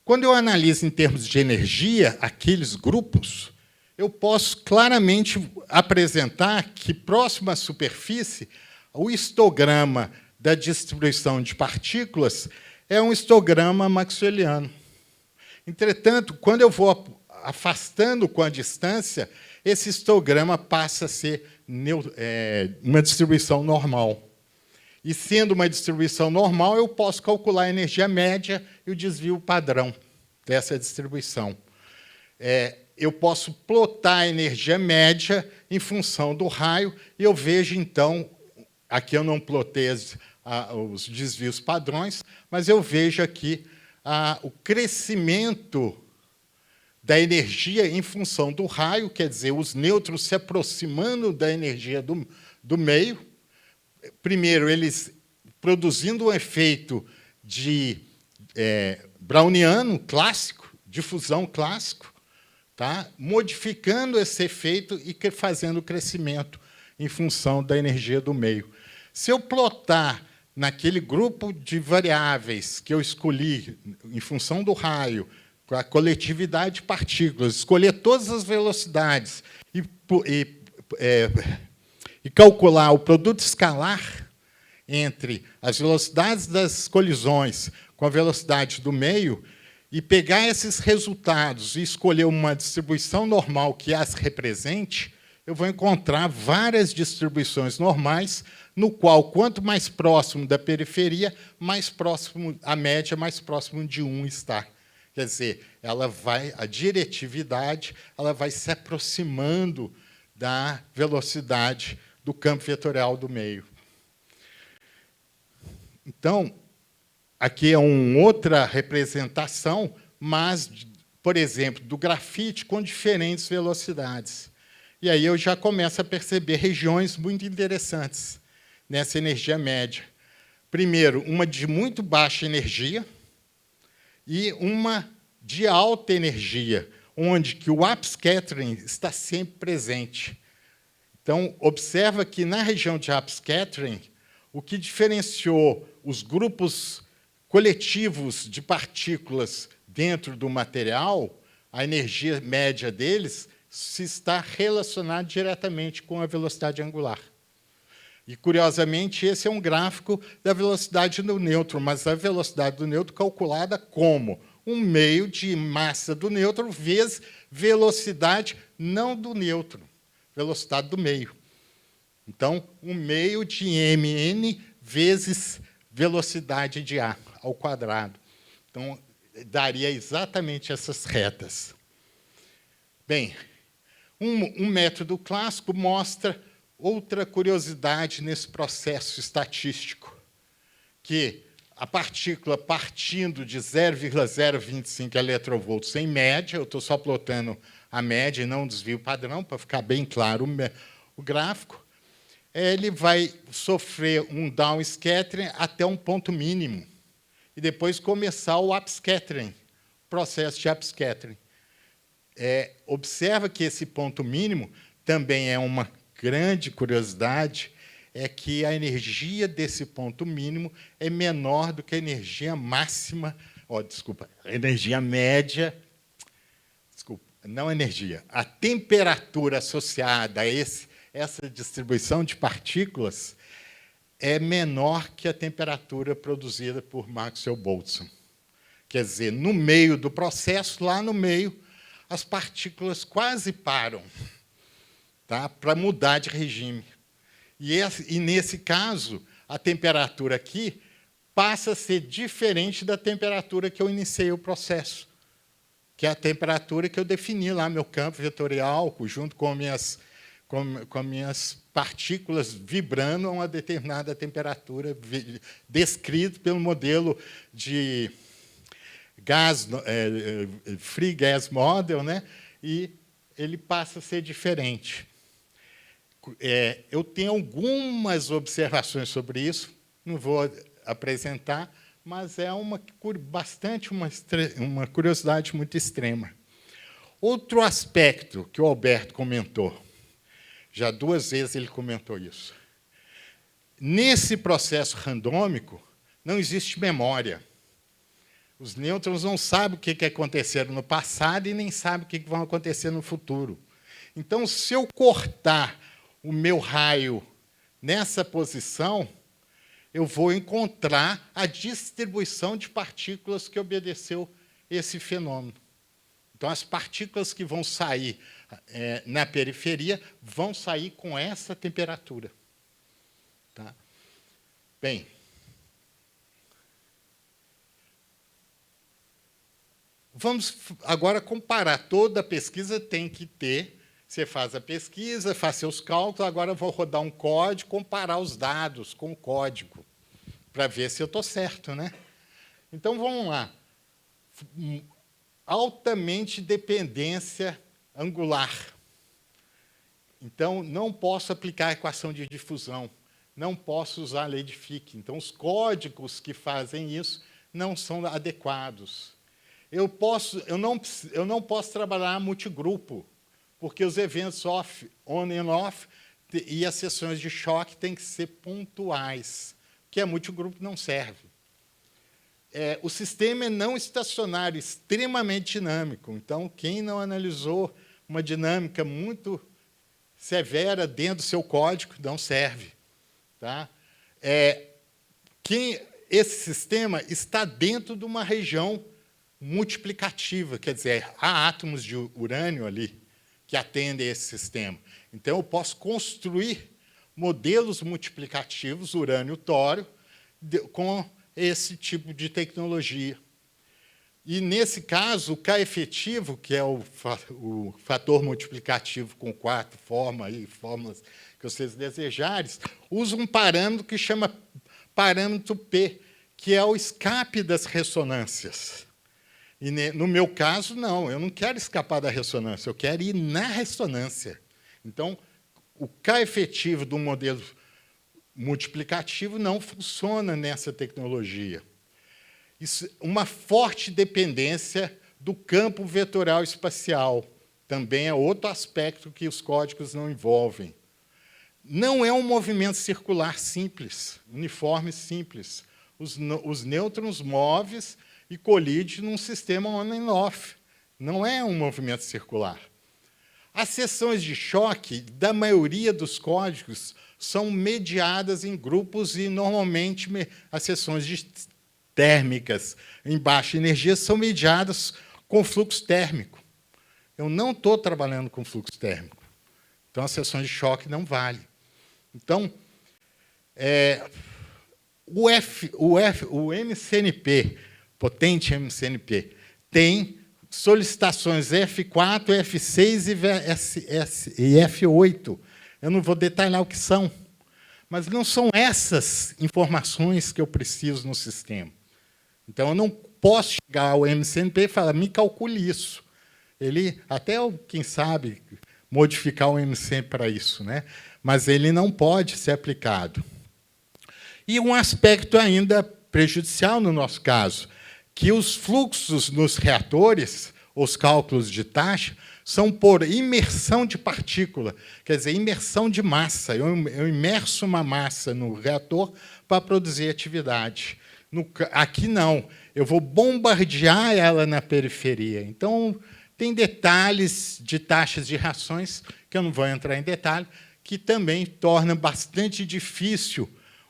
S1: Quando eu analiso em termos de energia aqueles grupos, eu posso claramente apresentar que, próximo à superfície, o histograma da distribuição de partículas é um histograma maxwelliano. Entretanto, quando eu vou afastando com a distância, esse histograma passa a ser uma distribuição normal. E, sendo uma distribuição normal, eu posso calcular a energia média e o desvio padrão. dessa distribuição. Eu posso plotar a energia média em função do raio, e eu vejo, então, aqui eu não plotei os desvios padrões, mas eu vejo aqui o crescimento da energia em função do raio, quer dizer, os nêutrons se aproximando da energia do meio. Primeiro, eles produzindo um efeito de browniano clássico, difusão clássico, tá? Modificando esse efeito e fazendo o crescimento em função da energia do meio. Se eu plotar naquele grupo de variáveis que eu escolhi em função do raio, com a coletividade de partículas, escolher todas as velocidades e calcular o produto escalar entre as velocidades das colisões com a velocidade do meio, e pegar esses resultados e escolher uma distribuição normal que as represente, eu vou encontrar várias distribuições normais, no qual, quanto mais próximo da periferia, mais próximo, a média mais próximo de 1 está. Quer dizer, a diretividade ela vai se aproximando da velocidade do campo vetorial do meio. Então, aqui é uma outra representação, mas, por exemplo, do grafite com diferentes velocidades. E aí eu já começo a perceber regiões muito interessantes nessa energia média. Primeiro, uma de muito baixa energia e uma de alta energia, onde que o upscattering está sempre presente. Então, observa que, na região de upscattering, o que diferenciou os grupos coletivos de partículas dentro do material, a energia média deles, se está relacionada diretamente com a velocidade angular. E, curiosamente, esse é um gráfico da velocidade do nêutron, mas a velocidade do nêutron calculada como um meio de massa do nêutron vezes velocidade não do nêutron, velocidade do meio. Então, um meio de mn vezes velocidade de A ao quadrado. Então, daria exatamente essas retas. Bem, um método clássico mostra outra curiosidade nesse processo estatístico, que a partícula partindo de 0,025 eletronvolts em média, eu estou só plotando a média e não o desvio padrão, para ficar bem claro o gráfico, ele vai sofrer um downscattering até um ponto mínimo, e depois começar o upscattering, processo de upscattering. Observa que esse ponto mínimo também é uma grande curiosidade, é que a energia desse ponto mínimo é menor do que a energia máxima, a energia média, não a energia, a temperatura associada a essa distribuição de partículas é menor que a temperatura produzida por Maxwell-Boltzmann. Quer dizer, no meio do processo, lá no meio, as partículas quase param, tá, para mudar de regime. E, nesse caso, a temperatura aqui passa a ser diferente da temperatura que eu iniciei o processo, que é a temperatura que eu defini lá, meu campo vetorial, junto com minhas partículas vibrando a uma determinada temperatura, descrito pelo modelo de Free Gas Model, né? E ele passa a ser diferente. Eu tenho algumas observações sobre isso, não vou apresentar, mas é uma curiosidade muito extrema. Outro aspecto que o Alberto comentou, já 2 vezes ele comentou isso. Nesse processo randômico, não existe memória. Os nêutrons não sabem o que aconteceu no passado e nem sabem o que vai acontecer no futuro. Então, se eu cortar o meu raio nessa posição, eu vou encontrar a distribuição de partículas que obedeceu esse fenômeno. Então, as partículas que vão sair na periferia vão sair com essa temperatura. Tá? Bem, Vamos agora comparar. Toda pesquisa tem que ter. Você faz a pesquisa, faz seus cálculos, agora eu vou rodar um código, comparar os dados com o código, para ver se eu estou certo, né? Então, vamos lá. Altamente dependência angular. Então, não posso aplicar a equação de difusão, não posso usar a lei de Fick. Então, os códigos que fazem isso não são adequados. Eu não posso trabalhar multigrupo, porque os eventos on and off e as sessões de choque têm que ser pontuais, que a multigrupo não serve. O sistema é não estacionário, extremamente dinâmico. Então, quem não analisou uma dinâmica muito severa dentro do seu código não serve. Tá? Esse sistema está dentro de uma região multiplicativa, quer dizer, há átomos de urânio ali que atendem a esse sistema. Então, eu posso construir modelos multiplicativos, urânio-tório, com esse tipo de tecnologia. E, nesse caso, o K efetivo, que é o fator multiplicativo com 4 fórmulas que vocês desejarem, usa um parâmetro que chama parâmetro P, que é o escape das ressonâncias. E, no meu caso, não, eu não quero escapar da ressonância, eu quero ir na ressonância. Então, o K efetivo do modelo multiplicativo não funciona nessa tecnologia. Isso, uma forte dependência do campo vetorial espacial. Também é outro aspecto que os códigos não envolvem. Não é um movimento circular simples, uniforme simples. Os nêutrons movem e colidem num sistema on and off. Não é um movimento circular. As seções de choque da maioria dos códigos são mediadas em grupos e, normalmente, as seções térmicas em baixa energia são mediadas com fluxo térmico. Eu não estou trabalhando com fluxo térmico. Então, as seções de choque não valem. Então, o MCNP, potente MCNP, tem solicitações F4, F6 e F8. Eu não vou detalhar o que são, mas não são essas informações que eu preciso no sistema. Então, eu não posso chegar ao MCNP e falar, me calcule isso. Ele, até, quem sabe, modificar o MCNP para isso, né? Mas ele não pode ser aplicado. E um aspecto ainda prejudicial no nosso caso, que os fluxos nos reatores, os cálculos de taxa, são por imersão de partícula, quer dizer, imersão de massa. Eu imerso uma massa no reator para produzir atividade. Aqui, não. Eu vou bombardear ela na periferia. Então, tem detalhes de taxas de reações, que eu não vou entrar em detalhe, que também torna bastante difícil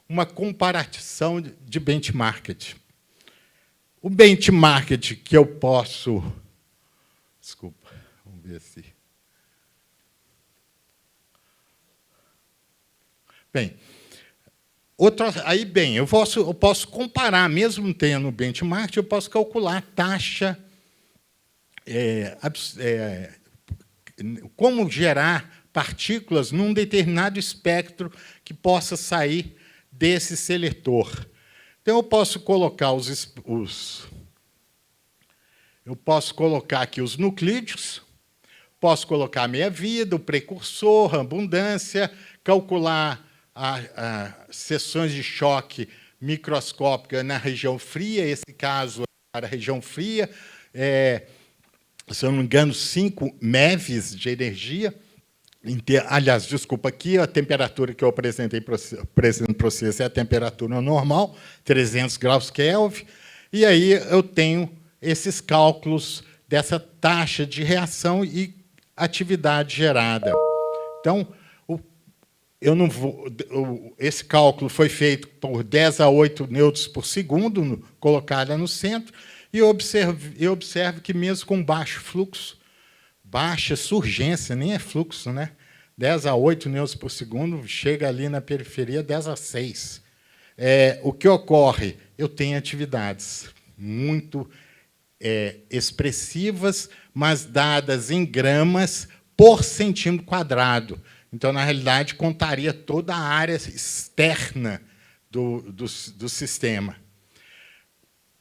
S1: uma comparação de benchmark. O benchmark que eu posso... Desculpa, vamos ver se... Bem, eu posso comparar, mesmo tendo benchmark, eu posso calcular a taxa, como gerar partículas num determinado espectro que possa sair desse seletor. Então, eu posso colocar eu posso colocar aqui os nuclídeos, posso colocar a meia-vida, o precursor, a abundância, calcular as seções de choque microscópica na região fria, esse caso para a região fria, se eu não me engano, 5 MeVs de energia. Aliás, desculpa, aqui a temperatura que eu apresento para vocês é a temperatura normal, 300 graus Kelvin, e aí eu tenho esses cálculos dessa taxa de reação e atividade gerada. Então, esse cálculo foi feito por 10 a 8 nêutrons por segundo, colocada no centro, e eu observo que, mesmo com baixo fluxo, baixa surgência, nem é fluxo, né? 10 a 8 nêutrons por segundo, chega ali na periferia 10 a 6. O que ocorre? Eu tenho atividades muito expressivas, mas dadas em gramas por centímetro quadrado. Então, na realidade, contaria toda a área externa do sistema.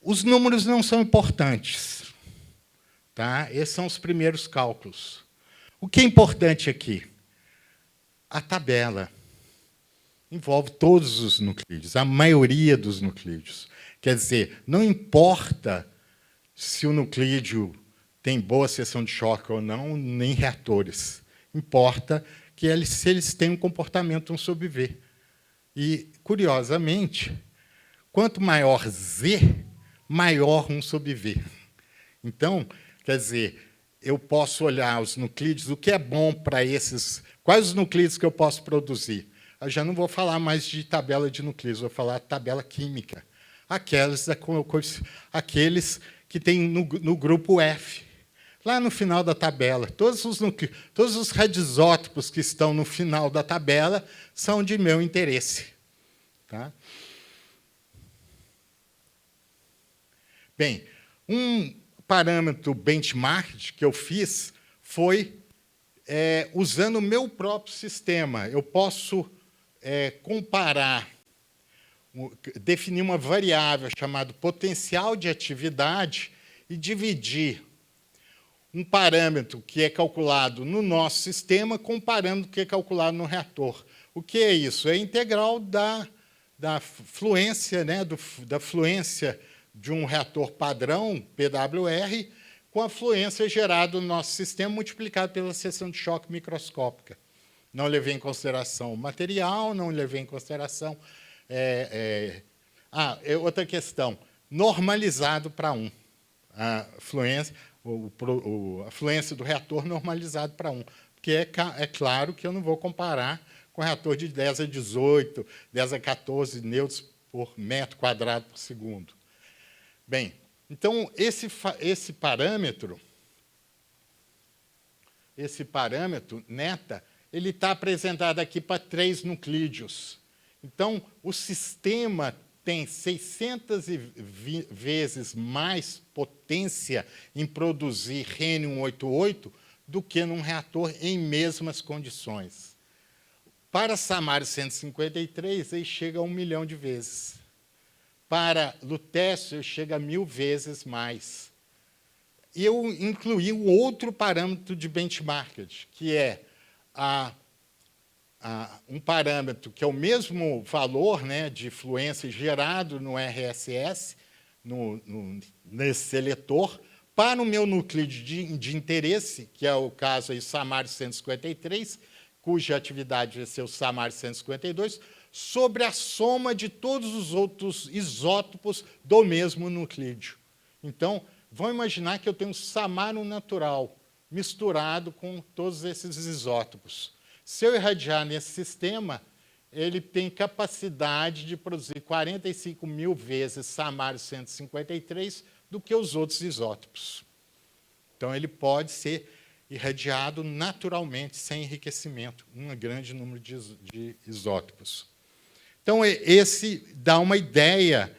S1: Os números não são importantes. Tá? Esses são os primeiros cálculos. O que é importante aqui? A tabela envolve todos os nuclídeos, a maioria dos nuclídeos. Quer dizer, não importa se o nuclídeo tem boa seção de choque ou não, nem reatores. Importa que se eles têm um comportamento 1 sobre V. E, curiosamente, quanto maior Z, maior 1 sobre V. Então, quer dizer, eu posso olhar os nuclídeos, o que é bom para esses... Quais os nuclídeos que eu posso produzir? Eu já não vou falar mais de tabela de nuclídeos, vou falar de tabela química. Aqueles que tem no grupo F. Lá no final da tabela, todos os radisótopos que estão no final da tabela são de meu interesse. Tá? Bem, um parâmetro benchmark que eu fiz foi usando o meu próprio sistema. Eu posso comparar, definir uma variável chamada potencial de atividade e dividir um parâmetro que é calculado no nosso sistema com um parâmetro que é calculado no reator. O que é isso? É a integral da fluência, né, da fluência de um reator padrão, PWR, com a fluência gerada no nosso sistema multiplicado pela seção de choque microscópica. Não levei em consideração o material, não levei em consideração... outra questão, normalizado para 1. A fluência do reator normalizado para 1. Porque é claro que eu não vou comparar com o reator de 10 a 18, 10 a 14 newtons por metro quadrado por segundo. Bem, então, esse parâmetro, neta, ele está apresentado aqui para 3 nuclídeos. Então, o sistema tem 600 vezes mais potência em produzir Rênio-188 do que num reator em mesmas condições. Para Samário-153, ele chega a 1 milhão de vezes. Para lutécio, ele chega a 1000 vezes mais. E eu incluí um outro parâmetro de benchmark, que é um parâmetro que é o mesmo valor, né, de fluência gerado no RSS, nesse seletor, para o meu nuclídeo de interesse, que é o caso aí Samário 153, cuja atividade vai ser o Samário 152, sobre a soma de todos os outros isótopos do mesmo nuclídeo. Então, vamos imaginar que eu tenho um Samário natural misturado com todos esses isótopos. Se eu irradiar nesse sistema, ele tem capacidade de produzir 45 mil vezes Samário 153 do que os outros isótopos. Então, ele pode ser irradiado naturalmente, sem enriquecimento, um grande número de isótopos. Então, esse dá uma ideia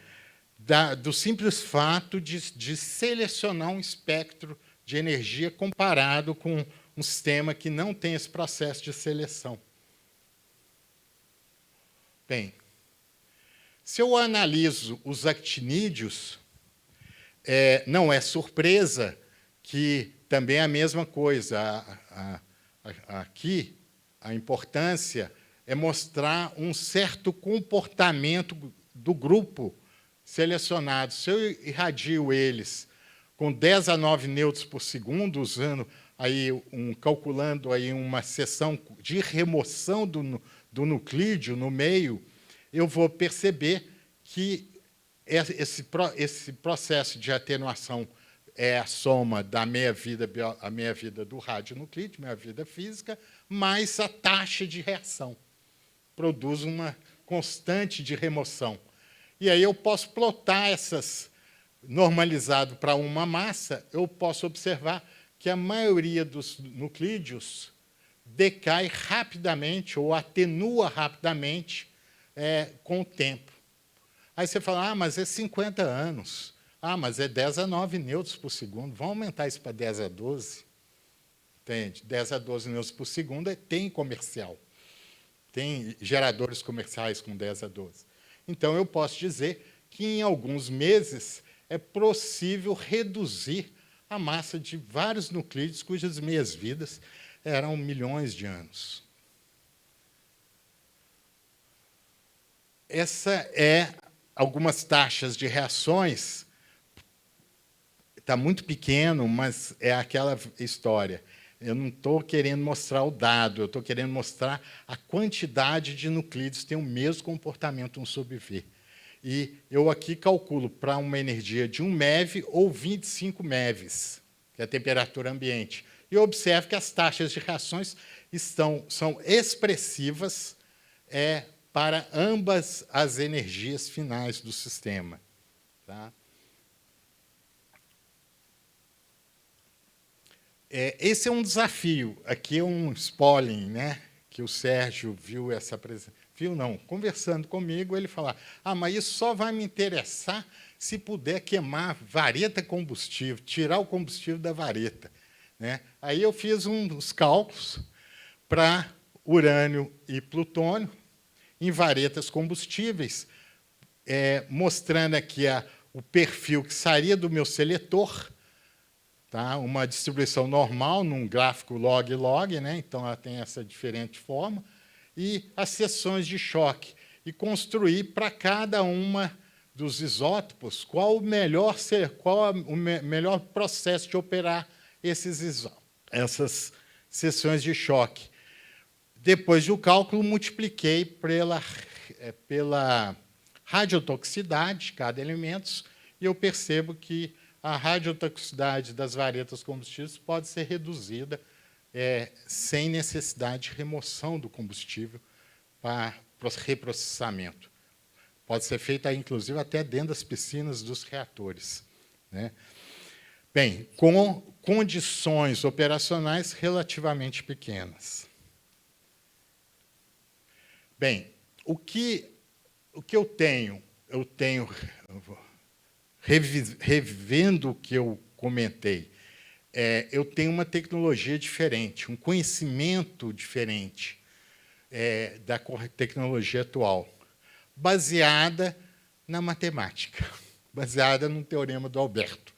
S1: do simples fato de selecionar um espectro de energia comparado com um sistema que não tem esse processo de seleção. Bem, se eu analiso os actinídeos, não é surpresa que também é a mesma coisa. Aqui, a importância é mostrar um certo comportamento do grupo selecionado. Se eu irradio eles com 10 a 9 newtons por segundo, calculando aí uma seção de remoção do nuclídeo no meio, eu vou perceber que esse processo de atenuação é a soma da meia-vida do radionuclídeo, meia-vida física, mais a taxa de reação. Produz uma constante de remoção. E aí eu posso plotar essas, normalizado para uma massa, eu posso observar que a maioria dos nuclídeos decai rapidamente ou atenua rapidamente com o tempo. Aí você fala, mas é 50 anos. Ah, mas é 10 a 9 nêutrons por segundo. Vamos aumentar isso para 10 a 12. Entende? 10 a 12 nêutrons por segundo tem comercial. Tem geradores comerciais com 10 a 12. Então, eu posso dizer que, em alguns meses, é possível reduzir a massa de vários nuclídeos cujas meias-vidas eram milhões de anos. Essa é algumas taxas de reações. Está muito pequeno, mas é aquela história. Eu não estou querendo mostrar o dado, eu estou querendo mostrar a quantidade de nuclídeos que têm o mesmo comportamento um sobre V. E eu aqui calculo para uma energia de 1 MeV ou 25 MeVs, que é a temperatura ambiente. E eu observo que as taxas de reações são expressivas para ambas as energias finais do sistema. Tá? Esse é um desafio. Aqui é um spoiler, né? Que o Sérgio viu essa apresentação. Viu, não. Conversando comigo, ele falou, mas isso só vai me interessar se puder queimar vareta combustível, tirar o combustível da vareta. Né? Aí eu fiz uns cálculos para urânio e plutônio em varetas combustíveis, mostrando aqui o perfil que sairia do meu seletor, tá? Uma distribuição normal, num gráfico log-log, né? Então ela tem essa diferente forma, e as seções de choque, e construir para cada uma dos isótopos qual o melhor processo de operar essas seções de choque. Depois do cálculo, multipliquei pela radiotoxicidade de cada elemento, e eu percebo que a radiotoxicidade das varetas combustíveis pode ser reduzida sem necessidade de remoção do combustível para reprocessamento. Pode ser feita, inclusive, até dentro das piscinas dos reatores. Né? Bem, com condições operacionais relativamente pequenas. Bem, o que eu tenho, revendo o que eu comentei, eu tenho uma tecnologia diferente, um conhecimento diferente da tecnologia atual, baseada na matemática, baseada no teorema do Alberto.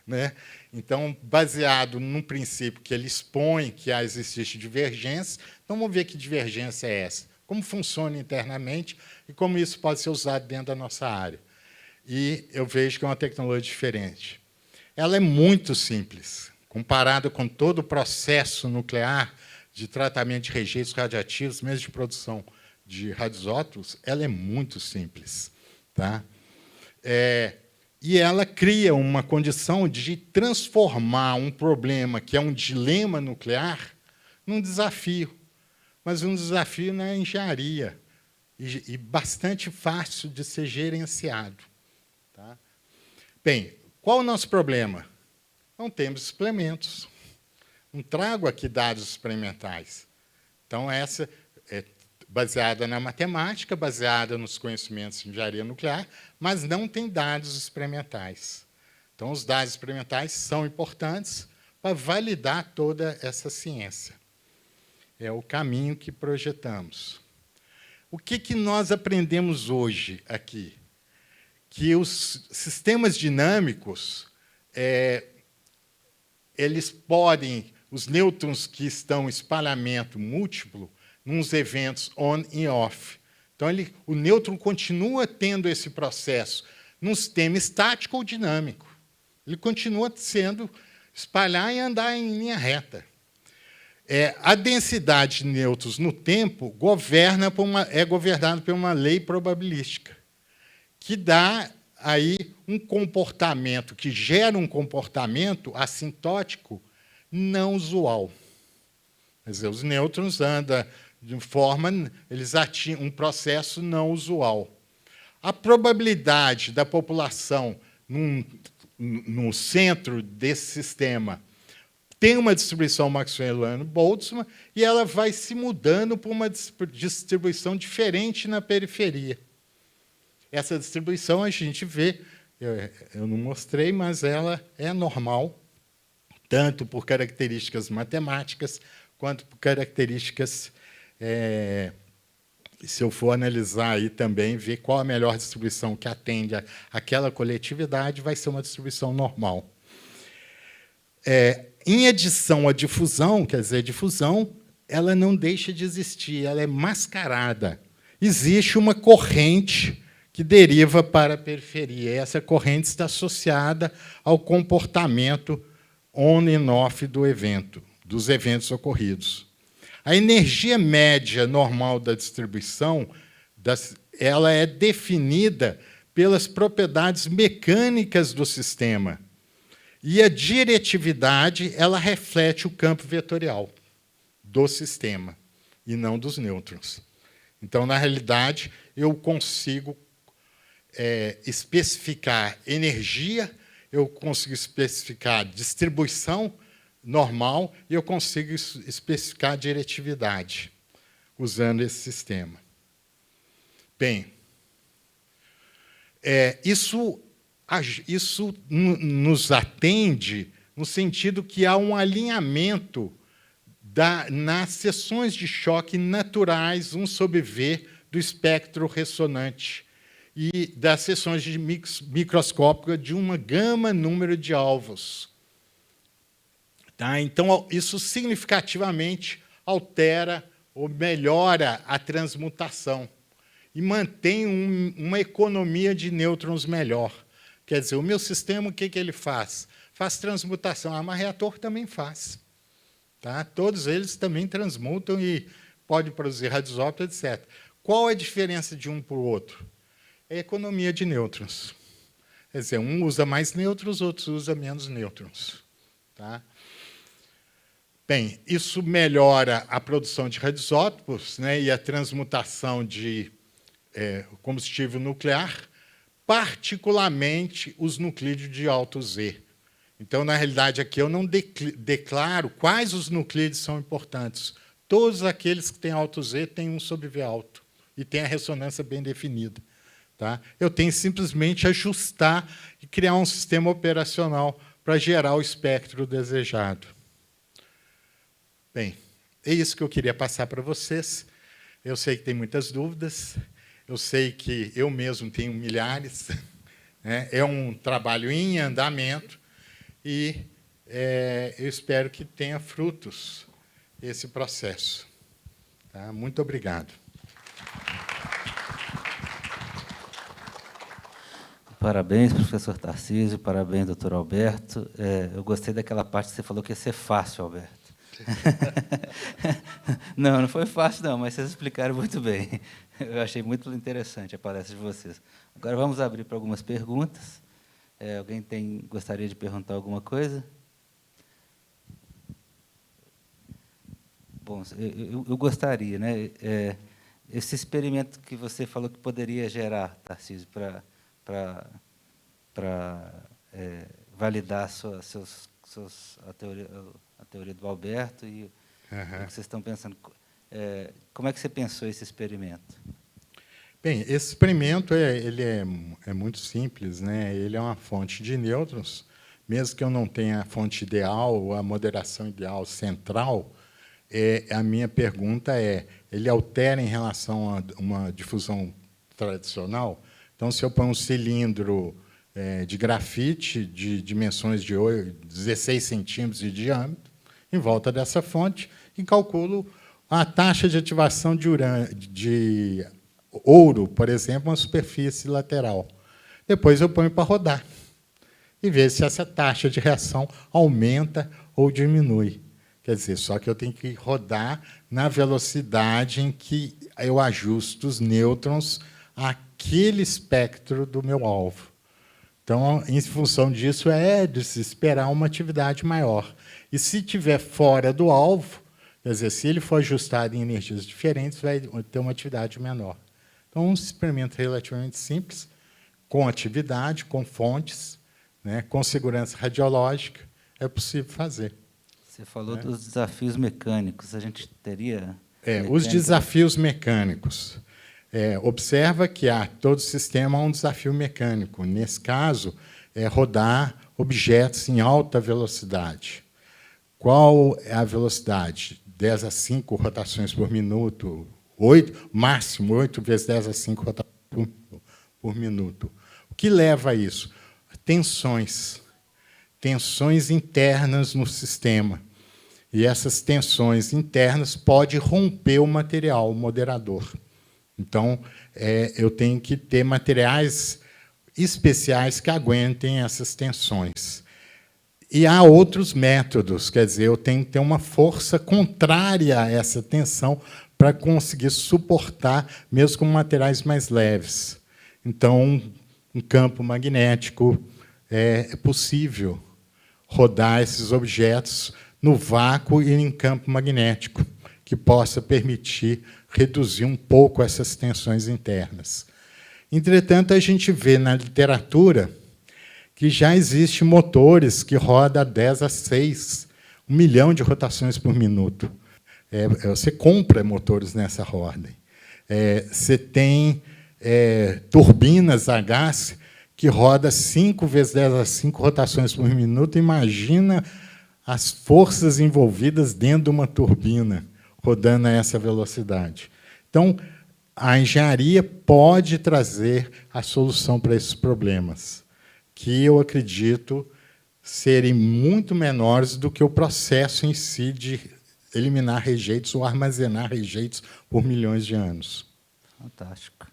S1: Né? Então, baseado num princípio que ele expõe que existe divergência, então vamos ver que divergência é essa, como funciona internamente e como isso pode ser usado dentro da nossa área. E eu vejo que é uma tecnologia diferente. Ela é muito simples, comparada com todo o processo nuclear de tratamento de rejeitos radioativos, mesmo de produção de radioisótopos, ela é muito simples. Tá? E ela cria uma condição de transformar um problema que é um dilema nuclear num desafio, mas um desafio na engenharia, e bastante fácil de ser gerenciado. Tá? Bem, qual o nosso problema? Não temos experimentos. Não trago aqui dados experimentais. Então, essa é baseada na matemática, baseada nos conhecimentos de engenharia nuclear, mas não tem dados experimentais. Então, os dados experimentais são importantes para validar toda essa ciência. É o caminho que projetamos. O que nós aprendemos hoje aqui? Que os sistemas dinâmicos, eles podem, os nêutrons que estão em espalhamento múltiplo, nos eventos on e off. Então, o nêutron continua tendo esse processo num sistema estático ou dinâmico. Ele continua sendo espalhar e andar em linha reta. A densidade de nêutrons no tempo é governada por uma lei probabilística, que dá aí um comportamento, que gera um comportamento assintótico não usual. Quer dizer, os nêutrons andam de forma, eles atingem um processo não usual. A probabilidade da população no centro desse sistema tem uma distribuição Maxwelliana-Boltzmann e ela vai se mudando para uma distribuição diferente na periferia. Essa distribuição a gente vê eu não mostrei, mas ela é normal, tanto por características matemáticas, quanto por características, se eu for analisar aí também, ver qual a melhor distribuição que atende àquela coletividade, vai ser uma distribuição normal. Em adição à difusão, quer dizer, a difusão, ela não deixa de existir, ela é mascarada. Existe uma corrente que deriva para a periferia. Essa corrente está associada ao comportamento on e off do evento, dos eventos ocorridos. A energia média normal da distribuição, ela é definida pelas propriedades mecânicas do sistema. E a diretividade, ela reflete o campo vetorial do sistema, e não dos nêutrons. Então, na realidade, eu consigo especificar energia, eu consigo especificar distribuição normal e eu consigo especificar diretividade usando esse sistema. Bem, isso nos atende no sentido que há um alinhamento nas seções de choque naturais 1 sobre V do espectro ressonante e das seções de microscópica de uma gama número de alvos. Tá? Então, isso significativamente altera ou melhora a transmutação e mantém uma economia de nêutrons melhor. Quer dizer, o meu sistema, o que ele faz? Faz transmutação, mas reator também faz. Tá? Todos eles também transmutam e podem produzir radioisótopos, etc. Qual é a diferença de um para o outro? É a economia de nêutrons. Quer dizer, um usa mais nêutrons, outros usa menos nêutrons. Tá? Bem, isso melhora a produção de radioisótopos, né, e a transmutação de combustível nuclear, particularmente os nuclídeos de alto Z. Então, na realidade, aqui eu não declaro quais os nuclídeos são importantes. Todos aqueles que têm alto Z têm 1 sobre V alto e têm a ressonância bem definida. Tá? Eu tenho simplesmente ajustar e criar um sistema operacional para gerar o espectro desejado. Bem, é isso que eu queria passar para vocês. Eu sei que tem muitas dúvidas, eu sei que eu mesmo tenho milhares, né? É um trabalho em andamento e eu espero que tenha frutos esse processo. Tá? Muito obrigado.
S3: Parabéns, professor Tarcísio, parabéns, doutor Alberto. Eu gostei daquela parte que você falou que ia ser fácil, Alberto. Não foi fácil, não, mas vocês explicaram muito bem. Eu achei muito interessante a palestra de vocês. Agora vamos abrir para algumas perguntas. Alguém gostaria de perguntar alguma coisa? Bom, eu gostaria, né? Esse experimento que você falou que poderia gerar, Tarcísio, para validar a teoria do Alberto e o que vocês estão pensando. Como é que você pensou esse experimento?
S1: Bem, esse experimento ele é muito simples, né? Ele é uma fonte de nêutrons, mesmo que eu não tenha a fonte ideal ou a moderação ideal central. A minha pergunta ele altera em relação a uma difusão tradicional? Então, se eu ponho um cilindro de grafite de dimensões de 16 centímetros de diâmetro, em volta dessa fonte, e calculo a taxa de ativação de ouro, por exemplo, uma superfície lateral. Depois eu ponho para rodar e ver se essa taxa de reação aumenta ou diminui. Quer dizer, só que eu tenho que rodar na velocidade em que eu ajusto os nêutrons àquele espectro do meu alvo. Então, em função disso, de se esperar uma atividade maior. E se estiver fora do alvo, quer dizer, se ele for ajustado em energias diferentes, vai ter uma atividade menor. Então, um experimento relativamente simples, com atividade, com fontes, né, com segurança radiológica, é possível fazer.
S3: Você falou dos desafios mecânicos. A gente teria...
S1: Os desafios mecânicos. Observa que todo sistema há um desafio mecânico. Nesse caso, é rodar objetos em alta velocidade. Qual é a velocidade? 10 a 5 rotações por minuto, máximo 8 vezes 10 a 5 rotações por minuto. O que leva a isso? Tensões internas no sistema. E essas tensões internas podem romper o material, o moderador. Então, eu tenho que ter materiais especiais que aguentem essas tensões. E há outros métodos, quer dizer, eu tenho que ter uma força contrária a essa tensão para conseguir suportar, mesmo com materiais mais leves. Então, um campo magnético é possível rodar esses objetos no vácuo e em campo magnético, que possa permitir reduzir um pouco essas tensões internas. Entretanto, a gente vê na literatura que já existem motores que rodam a 10 a 6, 1 milhão de rotações por minuto. Você compra motores nessa ordem. Você tem turbinas a gás que roda 5 vezes 10 a 5 rotações por minuto. Imagina as forças envolvidas dentro de uma turbina rodando a essa velocidade. Então, a engenharia pode trazer a solução para esses problemas, que eu acredito serem muito menores do que o processo em si de eliminar rejeitos ou armazenar rejeitos por milhões de anos.
S3: Fantástico.